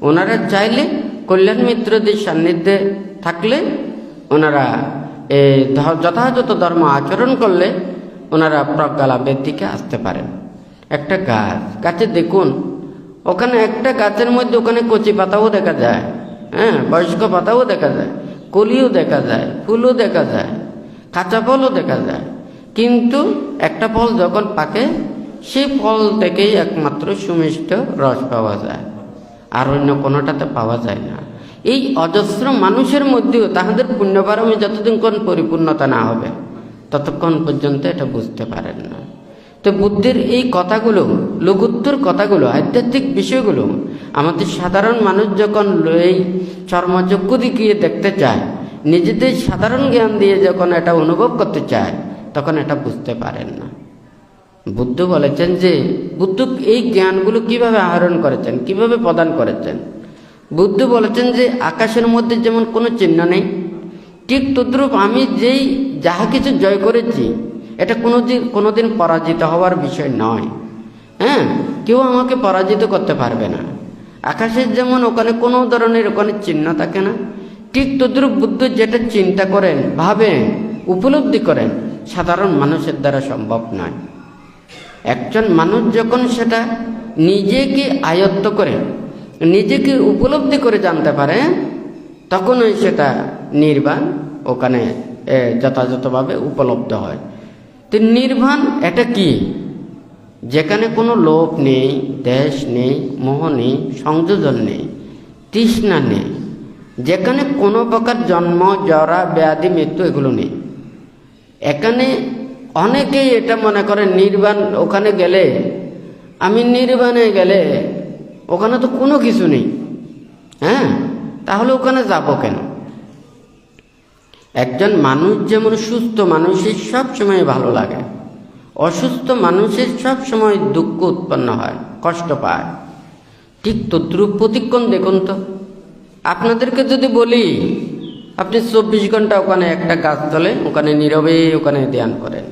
ওনারা চাইলে কল্যাণ মিত্রদের সান্নিধ্যে থাকলে ওনারা যথাযথ ধর্ম আচরণ করলে ওনারা প্রজ্ঞা লাভের দিকে আসতে পারেন। একটা গাছে দেখুন, ওখানে একটা গাছের মধ্যে ওখানে কচি পাতাও দেখা যায়, হ্যাঁ, বয়স্ক পাতাও দেখা যায়, কলিও দেখা যায়, ফুলও দেখা যায়, কাঁচা ফলও দেখা যায়, কিন্তু একটা ফল যখন পাকে সেই ফল থেকেই একমাত্র সুমিষ্ট রস পাওয়া যায়, আর অন্য কোনোটাতে পাওয়া যায় না। এই অজস্র মানুষের মধ্যেও তাহাদের পুণ্যপারমী যতদিন কোন পরিপূর্ণতা না হবে ততক্ষণ পর্যন্ত এটা বুঝতে পারেন না। তো বুদ্ধির এই কথাগুলো, লঘুত্তর কথাগুলো, আধ্যাত্মিক বিষয়গুলো আমাদের সাধারণ মানুষ যখন এই চর্মচক্ষু দিয়ে দেখতে চায়, নিজেদের সাধারণ জ্ঞান দিয়ে যখন এটা অনুভব করতে চায়, তখন এটা বুঝতে পারেন না। বুদ্ধ বলেছেন যে বুদ্ধ এই জ্ঞানগুলো কিভাবে আহরণ করেছেন, কিভাবে প্রদান করেছেন। বুদ্ধ বলেছেন যে আকাশের মধ্যে যেমন কোনো চিহ্ন নেই, ঠিক তদ্রূপ আমি যেই যাহা কিছু জয় করেছি এটা কোনোদিন পরাজিত হওয়ার বিষয় নয়। হ্যাঁ, কেউ আমাকে পরাজিত করতে পারবে না। আকাশের যেমন ওখানে কোনো ধরনের ওখানে চিহ্ন থাকে না, ঠিক তদ্রূপ বুদ্ধ যেটা চিন্তা করেন, ভাবেন, উপলব্ধি করেন সাধারণ মানুষের দ্বারা সম্ভব নয়। একজন মানুষ যখন সেটা নিজেকে আয়ত্ত করে, নিজেকে উপলব্ধি করে জানতে পারে, তখনই সেটা নির্বাণ ওখানে যথাযথভাবে উপলব্ধ হয়। তো নির্বাণ এটা কি? যেখানে কোনো লোভ নেই, দেশ নেই, মোহ নেই, সংযোজন নেই, তৃষ্ণা নেই, যেখানে কোনো প্রকার জন্ম, জরা, ব্যাধি, মৃত্যু এগুলো নেই। এখানে অনেকেই এটা মনে করে নির্বাণ ওখানে গেলে, আমি নির্বাণে গেলে ওখানে তো কোনো কিছু নেই, হ্যাঁ, তাহলে ওখানে যাব কেন? একজন মানুষ যেমন সুস্থ মানুষের সব সময় ভালো লাগে, অসুস্থ মানুষের সব সময় দুঃখ উৎপন্ন হয়, কষ্ট পায়, ঠিক তদ্রূপ প্রতিক্ষণ দেখুন তো। আপনাদেরকে যদি বলি আপনি 24 ঘন্টা ওখানে একটা গাছ তলে ওখানে নীরবে ওখানে ধ্যান করেন,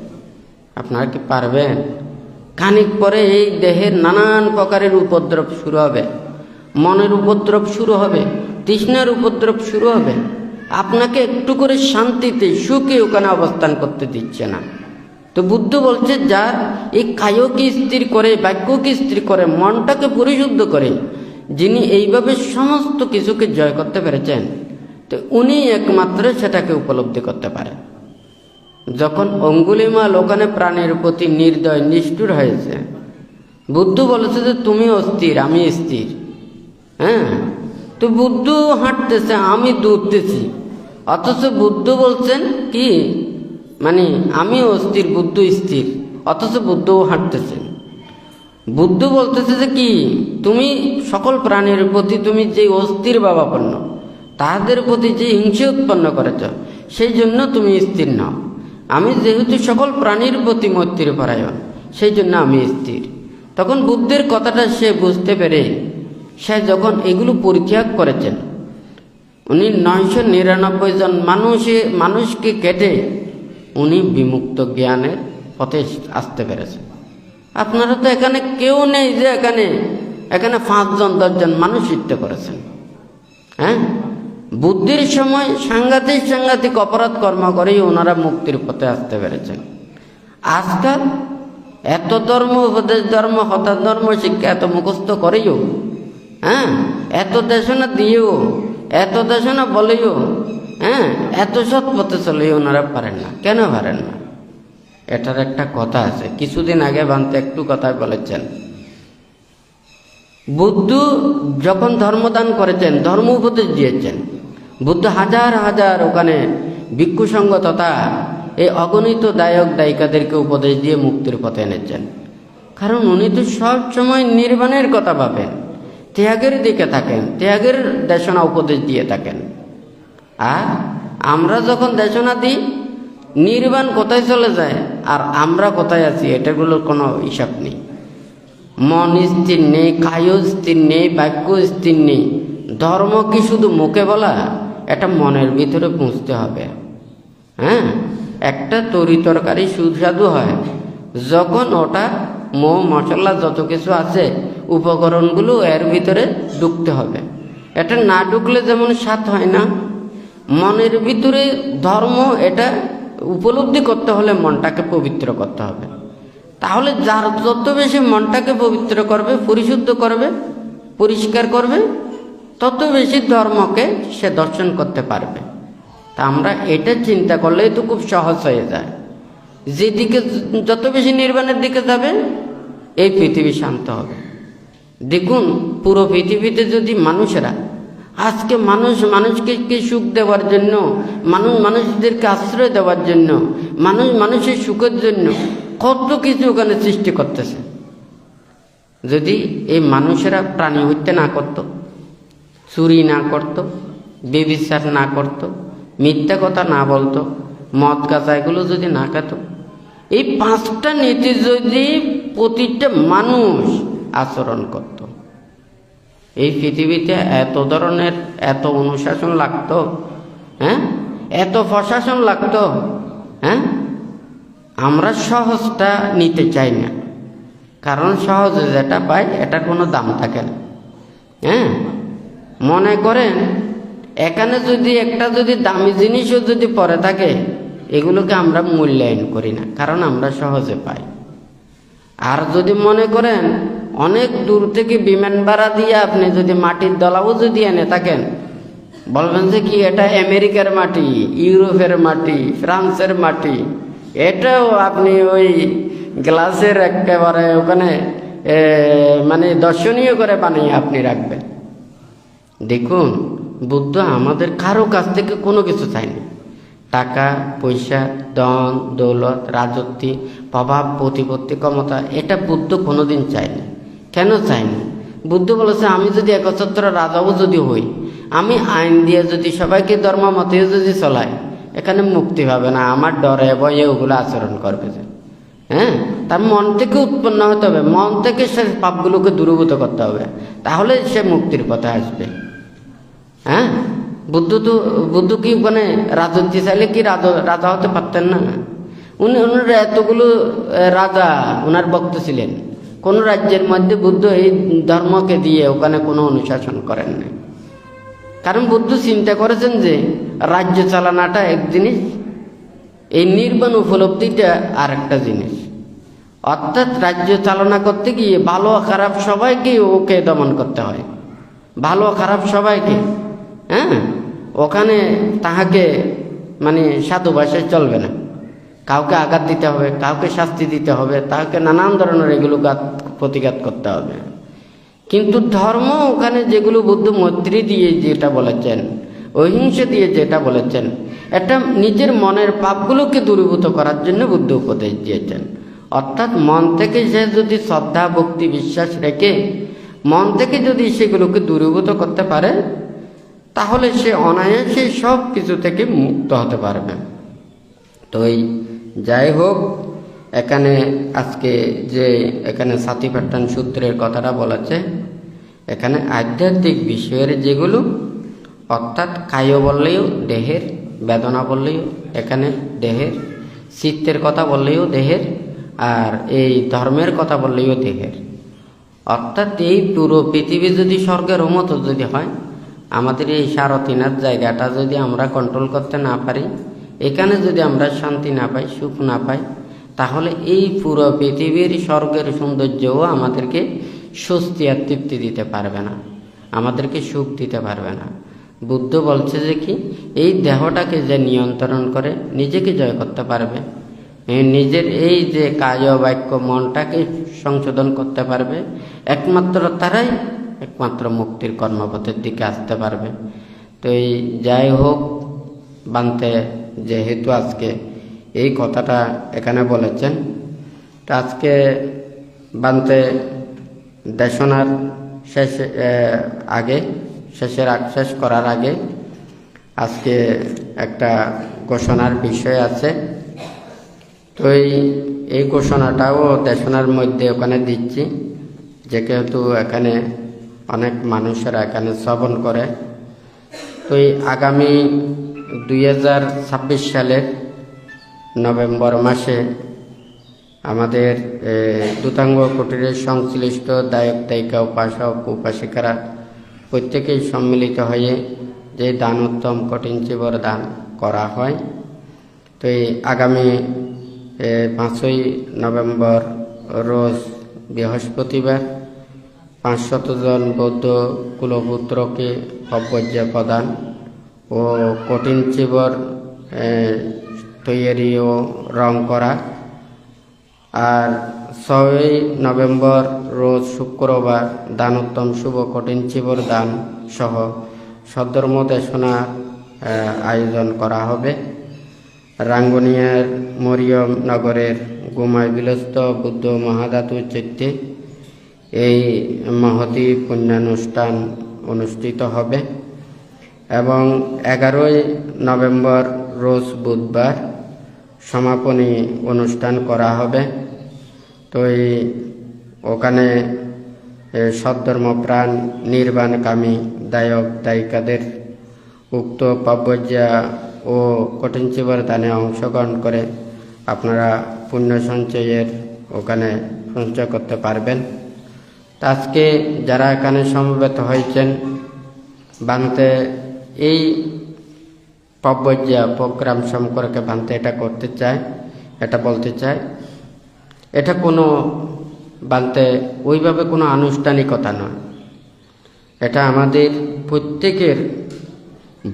আপনারা কি পারবেন? খানিক পরে এই দেহের নানান প্রকারের উপদ্রব শুরু হবে, মনের উপদ্রব শুরু হবে, তৃষ্ণার উপদ্রব শুরু হবে, আপনাকে একটু করে শান্তিতে সুখে ওখানে অবস্থান করতে দিচ্ছে না। তো বুদ্ধ বলছে যার এই কায়কে স্থির করে, বাক্যকে স্থির করে, মনটাকে পরিশুদ্ধ করে, যিনি এইভাবে সমস্ত কিছুকে জয় করতে পেরেছেন, তো উনি একমাত্র সেটাকে উপলব্ধি করতে পারেন। যখন অঙ্গুলিমাল ওখানে প্রাণের প্রতি নির্দয় নিষ্ঠুর হয়েছে, বুদ্ধ বলেছে যে তুমি অস্থির, আমি স্থির। হ্যাঁ, তো বুদ্ধ হাঁটতেছে, আমি দৌড়তেছি, অথচ বুদ্ধ বলছেন কি মানে আমি অস্থির, বুদ্ধ স্থির, অথচ বুদ্ধও হাঁটতেছেন। বুদ্ধ বলতেছে যে কি তুমি সকল প্রাণীর প্রতি তুমি যে অস্থির ভাবাপন্ন, তাহাদের প্রতি যে হিংসা উৎপন্ন করেছ, সেই জন্য তুমি স্থির নাও। আমি যেহেতু সকল প্রাণীর প্রতি মৈত্রী পরায়ণ, সেই জন্য আমি স্থির। তখন বুদ্ধের কথাটা সে বুঝতে পেরে সে যখন এগুলো পরিত্যাগ করেছেন, উনি 999 জন মানুষকে কেটে উনি বিমুক্ত জ্ঞানের পথে আসতে পেরেছেন। আপনারা তো এখানে কেউ নেই যে এখানে 5 জন 10 জন মানুষ শিখতে করেছেন। হ্যাঁ, বুদ্ধির সময় সাংঘাতিক সাংঘাতিক অপরাধ কর্ম করেই ওনারা মুক্তির পথে আসতে পেরেছেন। আজকাল এত ধর্ম উপদেশ, ধর্ম হতা, ধর্ম শিক্ষা এত মুখস্থ করেও, এত দেশনা দিয়েও, এত দেশনা বলেও, এত সৎ পথে চলেও ওনারা পারেন না। কেন পারেন না? এটার একটা কথা আছে, কিছুদিন আগে বানতে একটু কথা বলেছেন। বুদ্ধ যখন ধর্মদান করেছেন, ধর্ম উপদেশ দিয়েছেন, বুদ্ধ হাজার হাজার ওখানে ভিক্ষু সংঘ তথা এই অগণিত দায়ক দায়িকাদেরকে উপদেশ দিয়ে মুক্তির পথে এনেছেন। কারণ উনি তো সব সময় নির্বাণের কথা ভাবেন, ত্যাগের দিকে থাকেন, ত্যাগের দেশনা উপদেশ দিয়ে থাকেন। আর আমরা যখন দেশনা দিই, নির্বাণ কোথায় চলে যায় আর আমরা কোথায় আছি এটাগুলোর কোনো হিসাব নেই। মন স্থির নেই, কায় স্থির নেই, বাক্য স্থির নেই। ধর্ম কি শুধু মুখে বলা? এটা মনের ভিতরে পৌঁছতে হবে। একটা তরি তরকারি সুস্বাদু হয় যখন ওটা মশলা যত কিছু আছে উপকরণগুলো এর ভিতরে ঢুকতে হবে। এটা না ঢুকলে যেমন স্বাদ হয় না, মনের ভিতরে ধর্ম এটা উপলব্ধি করতে হলে মনটাকে পবিত্র করতে হবে। তাহলে যার যত বেশি মনটাকে পবিত্র করবে, পরিশুদ্ধ করবে, পরিষ্কার করবে, তত বেশি ধর্মকে সে দর্শন করতে পারবে। তা আমরা এটা চিন্তা করলেই তো খুব সহজ হয়ে যায়। যেদিকে যত বেশি নির্বাণের দিকে যাবে, এই পৃথিবী শান্ত হবে। দেখুন, পুরো পৃথিবীতে যদি মানুষেরা আজকে মানুষকে সুখ দেওয়ার জন্য, মানুষদেরকে আশ্রয় দেওয়ার জন্য, মানুষের সুখের জন্য কত কিছু ওখানে সৃষ্টি করতেছে। যদি এই মানুষেরা প্রাণী হত্যা না করত, চুরি না করত, ব্যভিচার না করত, মিথ্যা কথা না বলতো, মদ গাঁজা এগুলো যদি না খেত, এই 5টা নীতি যদি প্রতিটা মানুষ আচরণ করত, এই পৃথিবীতে এত ধরনের এত অনুশাসন লাগতো, এত প্রশাসন লাগতো। আমরা সহজটা নিতে চাই না, কারণ সহজে যেটা পাই এটার কোনো দাম থাকে না। মনে করেন এখানে যদি দামি জিনিসও যদি পরে থাকে, এগুলোকে আমরা মূল্যায়ন করি না, কারণ আমরা সহজে পাই। আর যদি মনে করেন অনেক দূর থেকে বিমান ভাড়া দিয়ে আপনি যদি মাটির দলাও যদি এনে থাকেন, বলবেন যে কি এটা আমেরিকার মাটি, ইউরোপের মাটি, ফ্রান্সের মাটি, এটাও আপনি ওই গ্লাসের একেবারে ওখানে মানে দর্শনীয় করে বানিয়ে আপনি রাখবেন। দেখুন, বুদ্ধ আমাদের কারো কাছ থেকে কোনো কিছু চায়নি। টাকা পয়সা, ধন দৌলত, রাজত্ব, প্রভাব, প্রতিপত্তি, ক্ষমতা, এটা বুদ্ধ কোনোদিন চায়নি। কেন চায়নি? বুদ্ধ বলেছে, আমি যদি একচ্ছত্র রাজাও যদি হই, আমি আইন দিয়ে যদি সবাইকে ধর্ম মতেও যদি চলাই, এখানে মুক্তি পাবে না। আমার ডরে ভয়ে ওগুলো আচরণ করবে যে। তার মন থেকে উৎপন্ন হতে হবে, মন থেকে সে পাপগুলোকে দূরীভূত করতে হবে, তাহলে সে মুক্তির পথে আসবে। বুদ্ধ কি মানে রাজত্ব চাইলে কি রাজা হতে পারতেন না? উনার এতগুলো রাজা ওনার ভক্ত ছিলেন, কোন রাজ্যের মধ্যে বুদ্ধ এই ধর্মকে দিয়ে ওখানে কোনো অনুশাসন করেন না। কারণ বুদ্ধ চিন্তা করেছেন যে রাজ্য চালানোটা এক জিনিস, এই নির্বাণ উপলব্ধিটা আর একটা জিনিস। অর্থাৎ রাজ্য চালনা করতে গিয়ে ভালো খারাপ সবাইকে ওকে দমন করতে হয়, ভালো খারাপ সবাইকে। ওখানে তাহাকে মানে সাধু ভাষায় চলবে না, কাউকে আঘাত দিতে হবে, কাউকে শাস্তি দিতে হবে, তাকে নানান ধরনের এগুলো প্রতিঘাত করতে হবে। কিন্তু ধর্ম ওখানে যেগুলো বুদ্ধ মৈত্রী দিয়ে যেটা বলেছেন, অহিংসা দিয়ে যেটা বলেছেন, এটা নিজের মনের পাপগুলোকে দূরীভূত করার জন্য বুদ্ধ উপদেশ দিয়েছেন। অর্থাৎ মন থেকে সে যদি শ্রদ্ধা ভক্তি বিশ্বাস রেখে মন থেকে যদি সেগুলোকে দূরীভূত করতে পারে, তাহলে সে অনায়াসে সব কিছু থেকে মুক্ত হতে পারবে। তো যাই হোক, এখানে আজকে যে এখানে সাতিপাট্টান সূত্রের কথাটা বলেছে, এখানে আধ্যাত্মিক বিষয়ের যেগুলো, অর্থাৎ কায় বললেও দেহের, বেদনা বললেও এখানে দেহের, চিত্তের কথা বললেও দেহের, আর এই ধর্মের কথা বললেও দেহের। অর্থাৎ এই পুরো পৃথিবী যদি স্বর্গের মতো যদি হয়, আমাদের এই সারথিনার জায়গাটা যদি আমরা কন্ট্রোল করতে না পারি, এখানে যদি আমরা শান্তি না পাই, সুখ না পাই, তাহলে এই পুরো পৃথিবীর স্বর্গের সৌন্দর্যও আমাদেরকে স্বস্তি আর তৃপ্তি দিতে পারবে না, আমাদেরকে সুখ দিতে পারবে না। বুদ্ধ বলছে যে কি, এই দেহটাকে যে নিয়ন্ত্রণ করে নিজেকে জয় করতে পারবে, নিজের এই যে কায় বাক্য মনটাকে সংশোধন করতে পারবে, একমাত্র তারাই একমাত্র মুক্তির কর্মপথের দিকে আসতে পারবে। তো এই যাই হোক, বান্তে যেহেতু আজকে এই কথাটা এখানে বলেছেন, তো আজকে বান্তে দেশনার শেষ করার আগে আজকে একটা ঘোষণার বিষয় আছে। তো এই ঘোষণাটাও দেশনার মধ্যে ওখানে দিচ্ছি, যেহেতু এখানে অনেক মানুষেরা এখানে শ্রবণ করে। তো এই আগামী 2026 সালের নভেম্বর মাসে আমাদের দূতাঙ্গ কুটিরের সংশ্লিষ্ট দায়ক দায়িকা, উপাসক উপাসিকারা প্রত্যেকেই সম্মিলিত হয়ে যে দানোত্তম কঠিন চিবর দান করা হয়। তো এই আগামী 5ই নভেম্বর রোজ বৃহস্পতিবার 500 জন বৌদ্ধ কুলপুত্রকে পব্বজ্জা প্রদান ও কঠিন চিবর তৈরি ও রং করা। আর 6ই নভেম্বর রোজ শুক্রবার দানোত্তম শুভ কঠিন চিবর দান সহ সদ্ধর্ম দেশনা আয়োজন করা হবে। রাঙ্গুনিয়ার মরিয়ম নগরের গুমায় বিলস্ত বুদ্ধ মহাধাতু চিত্তে এই মহতি পুণ্যানুষ্ঠান অনুষ্ঠিত হবে এবং 11ই নভেম্বর রোজ বুধবার সমাপনী অনুষ্ঠান করা হবে। তো ওখানে সদ্ধর্মপ্রাণ নির্বাণকামী দায়ক দায়িকাদের উক্ত পব্বজ্জা ও কঠিন চিবর দানে অংশগ্রহণ করে আপনারা পুণ্য সঞ্চয়ের ওখানে সঞ্চয় করতে পারবেন। আজকে যারা এখানে সমবেত হয়েছেন, বান্তে এই পব্বজ্জা প্রোগ্রাম সম্পর্কে বান্তে এটা করতে চায়, এটা বলতে চায়, এটা কোনো বান্তে ওইভাবে কোনো আনুষ্ঠানিকতা নয়। এটা আমাদের প্রত্যেকের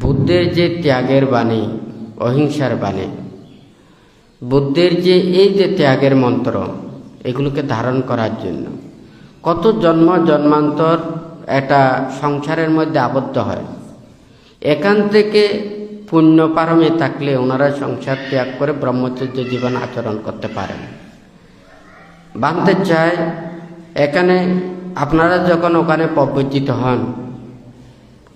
বুদ্ধের যে ত্যাগের বাণী, অহিংসার বাণী, বুদ্ধের যে এই যে ত্যাগের মন্ত্র, এগুলোকে ধারণ করার জন্য কত জন্ম জন্মান্তর এটা সংসারের মধ্যে আবদ্ধ হয়। এখান থেকে পুণ্য পারমে থাকলে ওনারা সংসার ত্যাগ করে ব্রহ্মচর্য জীবন আচরণ করতে পারেন। বানতে চায় এখানে আপনারা যখন ওখানে পব্বজ্জিত হন,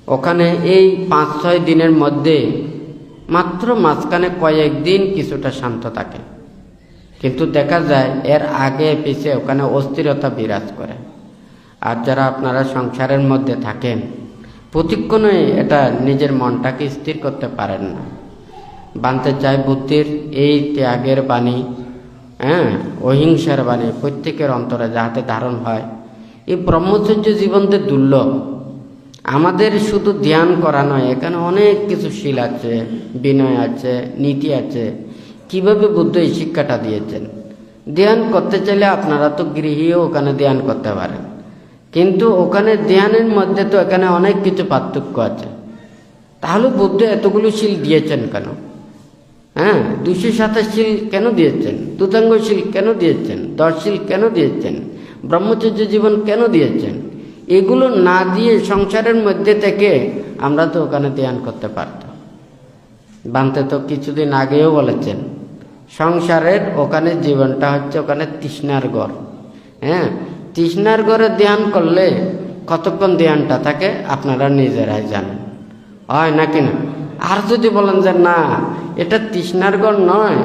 ওখানে এই 5-6 দিনের মধ্যে মাত্র মাঝখানে কয়েকদিন কিছুটা শান্ত থাকে, কিন্তু দেখা যায় এর আগে পিছে ওখানে অস্থিরতা বিরাজ করে। আর যারা আপনারা সংসারের মধ্যে থাকেন, প্রতিক্ষণে এটা নিজের মনটাকে স্থির করতে পারেন না। বানতে চায় বুদ্ধির এই ত্যাগের বাণী, অহিংসার বাণী প্রত্যেকের অন্তরে যাহাতে ধারণ হয়। এই ব্রহ্মচর্য জীবনতে দুর্লভ। আমাদের শুধু ধ্যান করা নয়, এখানে অনেক কিছু শীল আছে, বিনয় আছে, নীতি আছে। কিভাবে বুদ্ধ এই শিক্ষাটা দিয়েছেন? ধ্যান করতে চাইলে আপনারা তো গৃহীও ওখানে ধ্যান করতে পারেন, কিন্তু ওখানে ধ্যানের মধ্যে তো এখানে অনেক কিছু পার্থক্য আছে। তাহলে বুদ্ধ এতগুলো শীল দিয়েছেন কেন? 227 শীল কেন দিয়েছেন? দূতাঙ্গ শীল কেন দিয়েছেন? 10 শীল কেন দিয়েছেন? ব্রহ্মচর্য জীবন কেন দিয়েছেন? এগুলো না দিয়ে সংসারের মধ্যে থেকে আমরা তো ওখানে ধ্যান করতে পারতাম। বানতে তো কিছুদিন আগেও বলেছেন, সংসারের ওখানে জীবনটা হচ্ছে ওখানে তৃষ্ণার ঘর। তৃষ্ণার ঘরে ধ্যান করলে কতক্ষণ ধ্যানটা থাকে আপনারা নিজেরাই জানেন, হয় নাকি না? আর যদি বলেন যে না, এটা তৃষ্ণার ঘর নয়,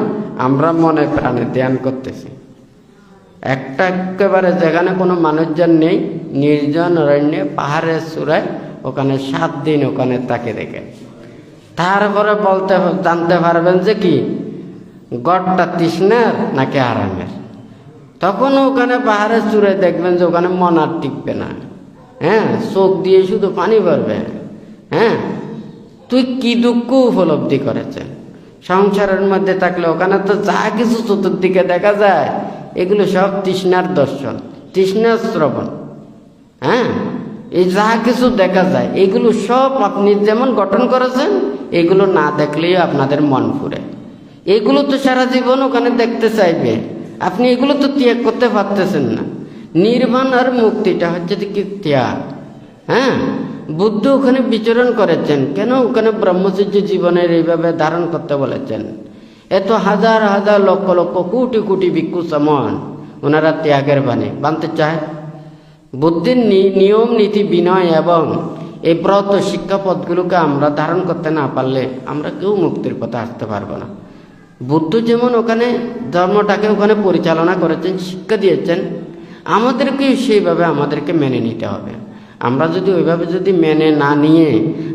আমরা মনে প্রাণে ধ্যান করতেছি, একটা একেবারে যেখানে কোনো মানুষজন নেই, নির্জন অরণ্যে পাহাড়ের চূড়ায় ওখানে 7 দিন ওখানে তাকে দেখে, তারপরে জানতে পারবেন যে কি গড়টা তৃষ্ণার নাকি আরামের। তখন ওখানে পাহাড়ের চূড়ায় দেখবেন যে ওখানে মন আর টিকবে না, চোখ দিয়ে শুধু পানি পড়বে, হ্যাঁ, তুই কি দুঃখ উপলব্ধি করেছেন। সংসারের মধ্যে থাকলে ওখানে তো যা কিছু চতুর্দিকে দেখা যায় এগুলো সব তৃষ্ণার দর্শন, তৃষ্ণার শ্রবণ। হ্যাঁ, এই যা কিছু দেখা যায় এগুলো সব আপনি যেমন গঠন করেছেন, এগুলো না দেখলেই আপনাদের মন ফুরে। এগুলো তো সারা জীবন ওখানে দেখতে চাইবে, আপনি এগুলো তো ত্যাগ করতে পারতেছেন না। নির্বাণ আর মুক্তিটা হচ্ছে কি ত্যাগ। হ্যাঁ, বুদ্ধ ওখানে বিচরণ করেছেন কেন? ওখানে ব্রহ্মচর্য জীবনের এইভাবে ধারণ করতে বলেছেন। এত হাজার হাজার লক্ষ লক্ষ কোটি কোটি ভিক্ষু সমান ওনারা ত্যাগের বাণী বানতে চায়। বুদ্ধির নিয়ম নীতি বিনয় এবং এই ব্রত শিক্ষাপদগুলোকে আমরা ধারণ করতে না পারলে আমরা কেউ মুক্তির পথে আসতে পারবো না। বুদ্ধ যেমন ওখানে ধর্মটাকে ওখানে পরিচালনা করেছেন, শিক্ষা দিয়েছেন, আমাদেরকে সেইভাবে আমাদেরকে মেনে নিতে হবে। আমরা যদি ওইভাবে যদি মেনে না নিয়ে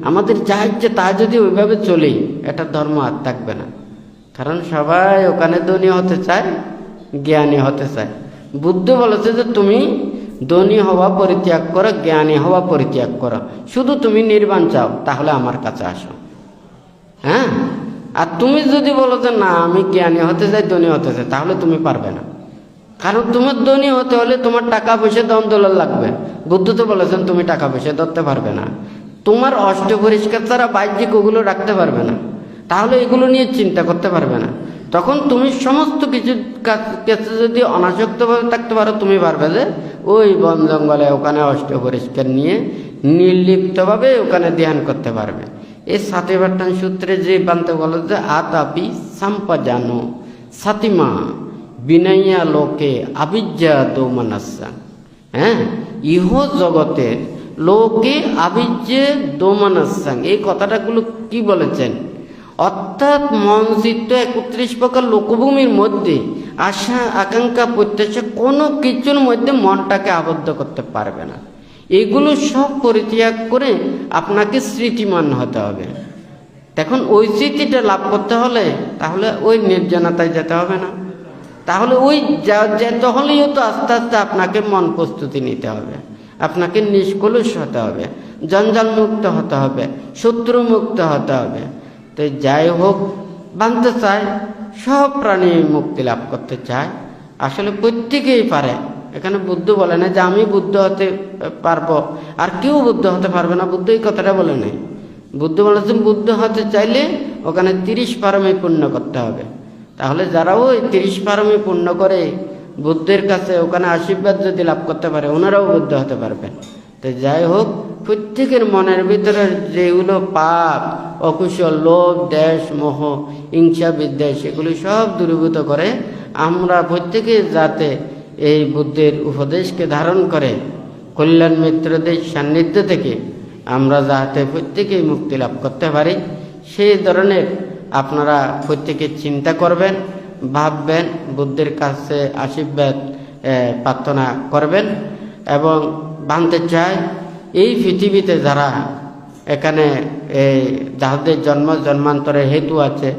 আমাদের যা ইচ্ছে তা যদি ওইভাবে চলি, এটা ধর্ম আর থাকবে না। কারণ সবাই ওখানে ধনী হতে চায়, জ্ঞানী হতে চায়। বুদ্ধ বলেছে যে তুমি ধনী হওয়া পরিত্যাগ করো, জ্ঞানী হওয়া পরিত্যাগ করো, শুধু তুমি নির্বাণ চাও, তাহলে আমার কাছে আসো। হ্যাঁ, আর তুমি যদি বলো যে না আমি জ্ঞানী হতে চাই, ধনী হতে চাই, তাহলে তুমি পারবে না। কারণ তোমার ধনী হতে হলে তোমার টাকা পয়সা দন্দল লাগবে। বুদ্ধ তো বলেছেন তুমি টাকা পয়সা ধরতে পারবে না, তোমার অষ্ট পরিষ্কার ছাড়া বাহ্যিক ওগুলো রাখতে পারবে না, তাহলে এগুলো নিয়ে চিন্তা করতে পারবে না। তখন তুমি সমস্ত কিছু কাছে যদি অনাসক্তভাবে থাকতে পারো, তুমি পারবে যে ওই বন জঙ্গলে ওখানে অষ্ট পরিষ্কার নিয়ে নির্লিপ্তভাবে ওখানে ধ্যান করতে পারবে। এই সাতিবাট্টান সূত্রে যে বানতে বলো যে আতাপি সাম্পাজানো সাতিমা বিনয়া লোকে আবিজ্ঞা দৌমানাসা। হ্যাঁ, ইহ জগতের লোকে আবিজ্ঞে দৌমানাসাং, এই কথাটাগুলো কি বলেছেন? অর্থাৎ মন চিত্ত 31 প্রকার লোকভূমির মধ্যে আশা আকাঙ্ক্ষা প্রত্যাশা কোনো কিছুর মধ্যে মনটাকে আবদ্ধ করতে পারবে না। এগুলো সব পরিত্যাগ করে আপনাকে স্মৃতিমান হতে হবে। তখন ওই স্মৃতিটা লাভ করতে হলে তাহলে ওই নির্জনতায় যেতে হবে না, তাহলে ওই যেতে হলেও তো আস্তে আস্তে আপনাকে মন প্রস্তুতি নিতে হবে, আপনাকে নিষ্কলুষ হতে হবে, জঞ্জাল মুক্ত হতে হবে, শত্রু মুক্ত হতে হবে। তো যাই হোক, বানতে চায়, সব প্রাণী মুক্তি লাভ করতে চায়, আসলে প্রত্যেকেই পারে। এখানে বুদ্ধ বলে না যে আমি বুদ্ধ হতে পারবো আর কেউ বুদ্ধ হতে পারবে না, বুদ্ধ এই কথাটা বলে নাই। বুদ্ধ বলেছেন বুদ্ধ হতে চাইলে ওখানে 30 পারমী পূর্ণ করতে হবে। তাহলে যারা ওই 30 পারমী পূর্ণ করে বুদ্ধের কাছে ওখানে আশীর্বাদ যদি লাভ করতে পারে, ওনারাও বুদ্ধ হতে পারবেন। তো যাই হোক, প্রত্যেকের মনের ভিতরে যেগুলো পাপ, অকুশল, লোভ, দেশ, মোহ, হিংসা, বিদ্বেষ, এগুলি সব দূরীভূত করে আমরা প্রত্যেকে যাতে এই বুদ্ধের উপদেশকে ধারণ করে কল্যাণ মিত্রদের সান্নিধ্য থেকে আমরা যাতে প্রত্যেকেই মুক্তি লাভ করতে পারি, সেই ধরনের আপনারা প্রত্যেকে চিন্তা করবেন, ভাববেন, বুদ্ধের কাছে আশীর্বাদ প্রার্থনা করবেন। এবং বানতে চায় এই পৃথিবীতে যারা এখানে যাদের জন্ম জন্মান্তরের হেতু আছে,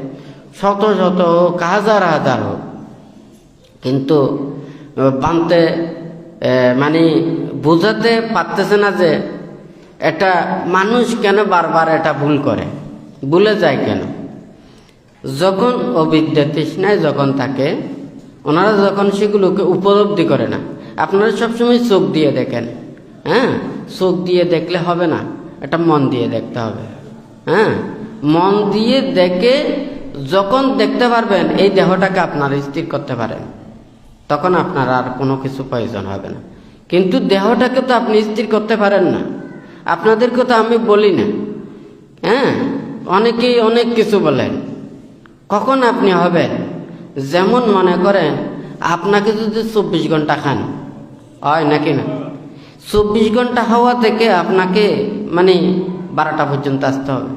শত শত হোক, হাজার হাজার হোক, কিন্তু বানতে মানে বোঝাতে পারতেছে না যে এটা মানুষ কেন বারবার এটা ভুল করে, ভুলে যায় কেন। যখন অবিদ্যা তৃষ্ণায় যখন থাকে, ওনারা যখন সেগুলোকে উপলব্ধি করে না। আপনারা সবসময় চোখ দিয়ে দেখেন, হ্যাঁ, চোখ দিয়ে দেখলে হবে না, এটা মন দিয়ে দেখতে হবে। হ্যাঁ, মন দিয়ে দেখে যখন দেখতে পারবেন, এই দেহটাকে আপনারা স্থির করতে পারেন, তখন আপনার আর কোনো কিছু প্রয়োজন হবে না। কিন্তু দেহটাকে তো আপনি স্থির করতে পারেন না, আপনাদেরকে তো আমি বলি না। হ্যাঁ, অনেকেই অনেক কিছু বলেন, কখন আপনি হবেন? যেমন মনে করেন আপনাকে যদি 24 ঘন্টা খান, হয় নাকি না? 24 ঘন্টা হওয়া থেকে আপনাকে মানে 12টা পর্যন্ত আসতে হবে,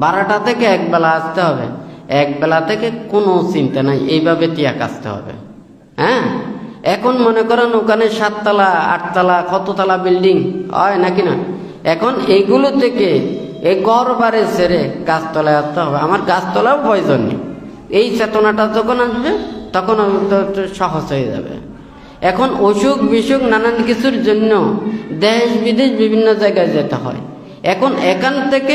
12টা থেকে একবেলা আসতে হবে, একবেলা থেকে কোনো চিন্তা নাই, এইভাবে তিয়াক আসতে হবে। হ্যাঁ, এখন মনে করেন ওখানে 7 তলা 8 তলা কততলা বিল্ডিং, হয় নাকি না? এখন এইগুলো থেকে এই ঘর বাড়ি ছেড়ে গাছতলায় আসতে হবে। আমার গাছতলাও প্রয়োজন নেই, এই চেতনাটা যখন আসবে তখন সহজ হয়ে যাবে। এখন অসুখ বিসুখ নানান কিছুর জন্য দেশ বিদেশ বিভিন্ন জায়গায় যেতে হয়, এখন এখান থেকে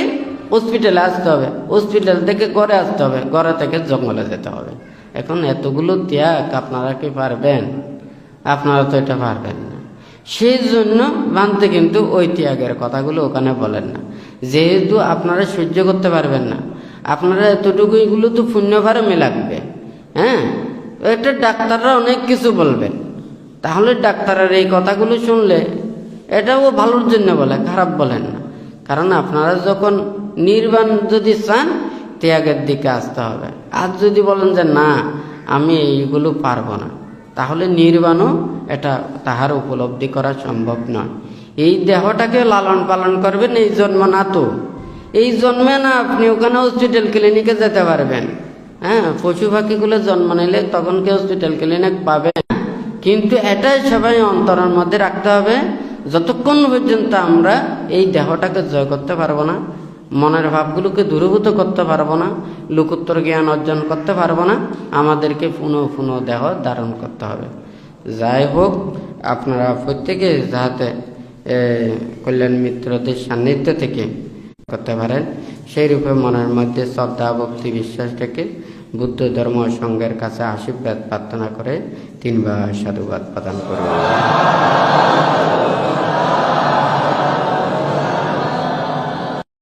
হসপিটালে আসতে হবে, হসপিটাল থেকে ঘরে আসতে হবে, ঘরে থেকে জঙ্গলে যেতে হবে। এখন এতগুলো ত্যাগ আপনারা কি পারবেন? আপনারা তো এটা পারবেন না। সেই জন্য মানতে কিন্তু ওই ত্যাগের কথাগুলো ওখানে বলেন না, যেহেতু আপনারা সহ্য করতে পারবেন না। আপনারা এতটুকু এগুলো তো পুণ্যভারমে লাগবে। হ্যাঁ, একটা ডাক্তাররা অনেক কিছু বলবেন, তাহলে ডাক্তারের এই কথাগুলো শুনলে এটাও ভালোর জন্য বলে, খারাপ বলেন না। কারণ আপনারা যখন নির্বাণ যদি চান, ত্যাগের দিকে আসতে হবে। আর যদি বলেন যে না আমি এইগুলো পারবো না, তাহলে নির্বাণও এটা তাহার উপলব্ধি করা সম্ভব নয়। এই দেহটাকে লালন পালন করবেন এই জন্ম না, তো এই জন্মে না আপনি ওখানে হসপিটাল ক্লিনিকে যেতে পারবেন। হ্যাঁ, পশু পাখিগুলো জন্ম নিলে তখন কি হসপিটাল ক্লিনিক পাবেন? কিন্তু এটাই সবাই অন্তরের মধ্যে রাখতে হবে, যতক্ষণ পর্যন্ত আমরা এই দেহটাকে জয় করতে পারবো না, মনের ভাবগুলোকে দূরীভূত করতে পারবো না, লোকোত্তর জ্ঞান অর্জন করতে পারবো না, আমাদেরকে পুনঃ পুনঃ দেহ ধারণ করতে হবে। যাই হোক, আপনারা প্রত্যেকে যাতে কল্যাণ মিত্রদের সান্নিধ্য থেকে করতে পারেন, সেই রূপে মনের মধ্যে শ্রদ্ধা, ভক্তি, বিশ্বাস থেকে বুদ্ধ ধর্ম সংঘের কাছে আশীর্বাদ প্রার্থনা করে 3বার সাধুবাদ প্রদান করবেন।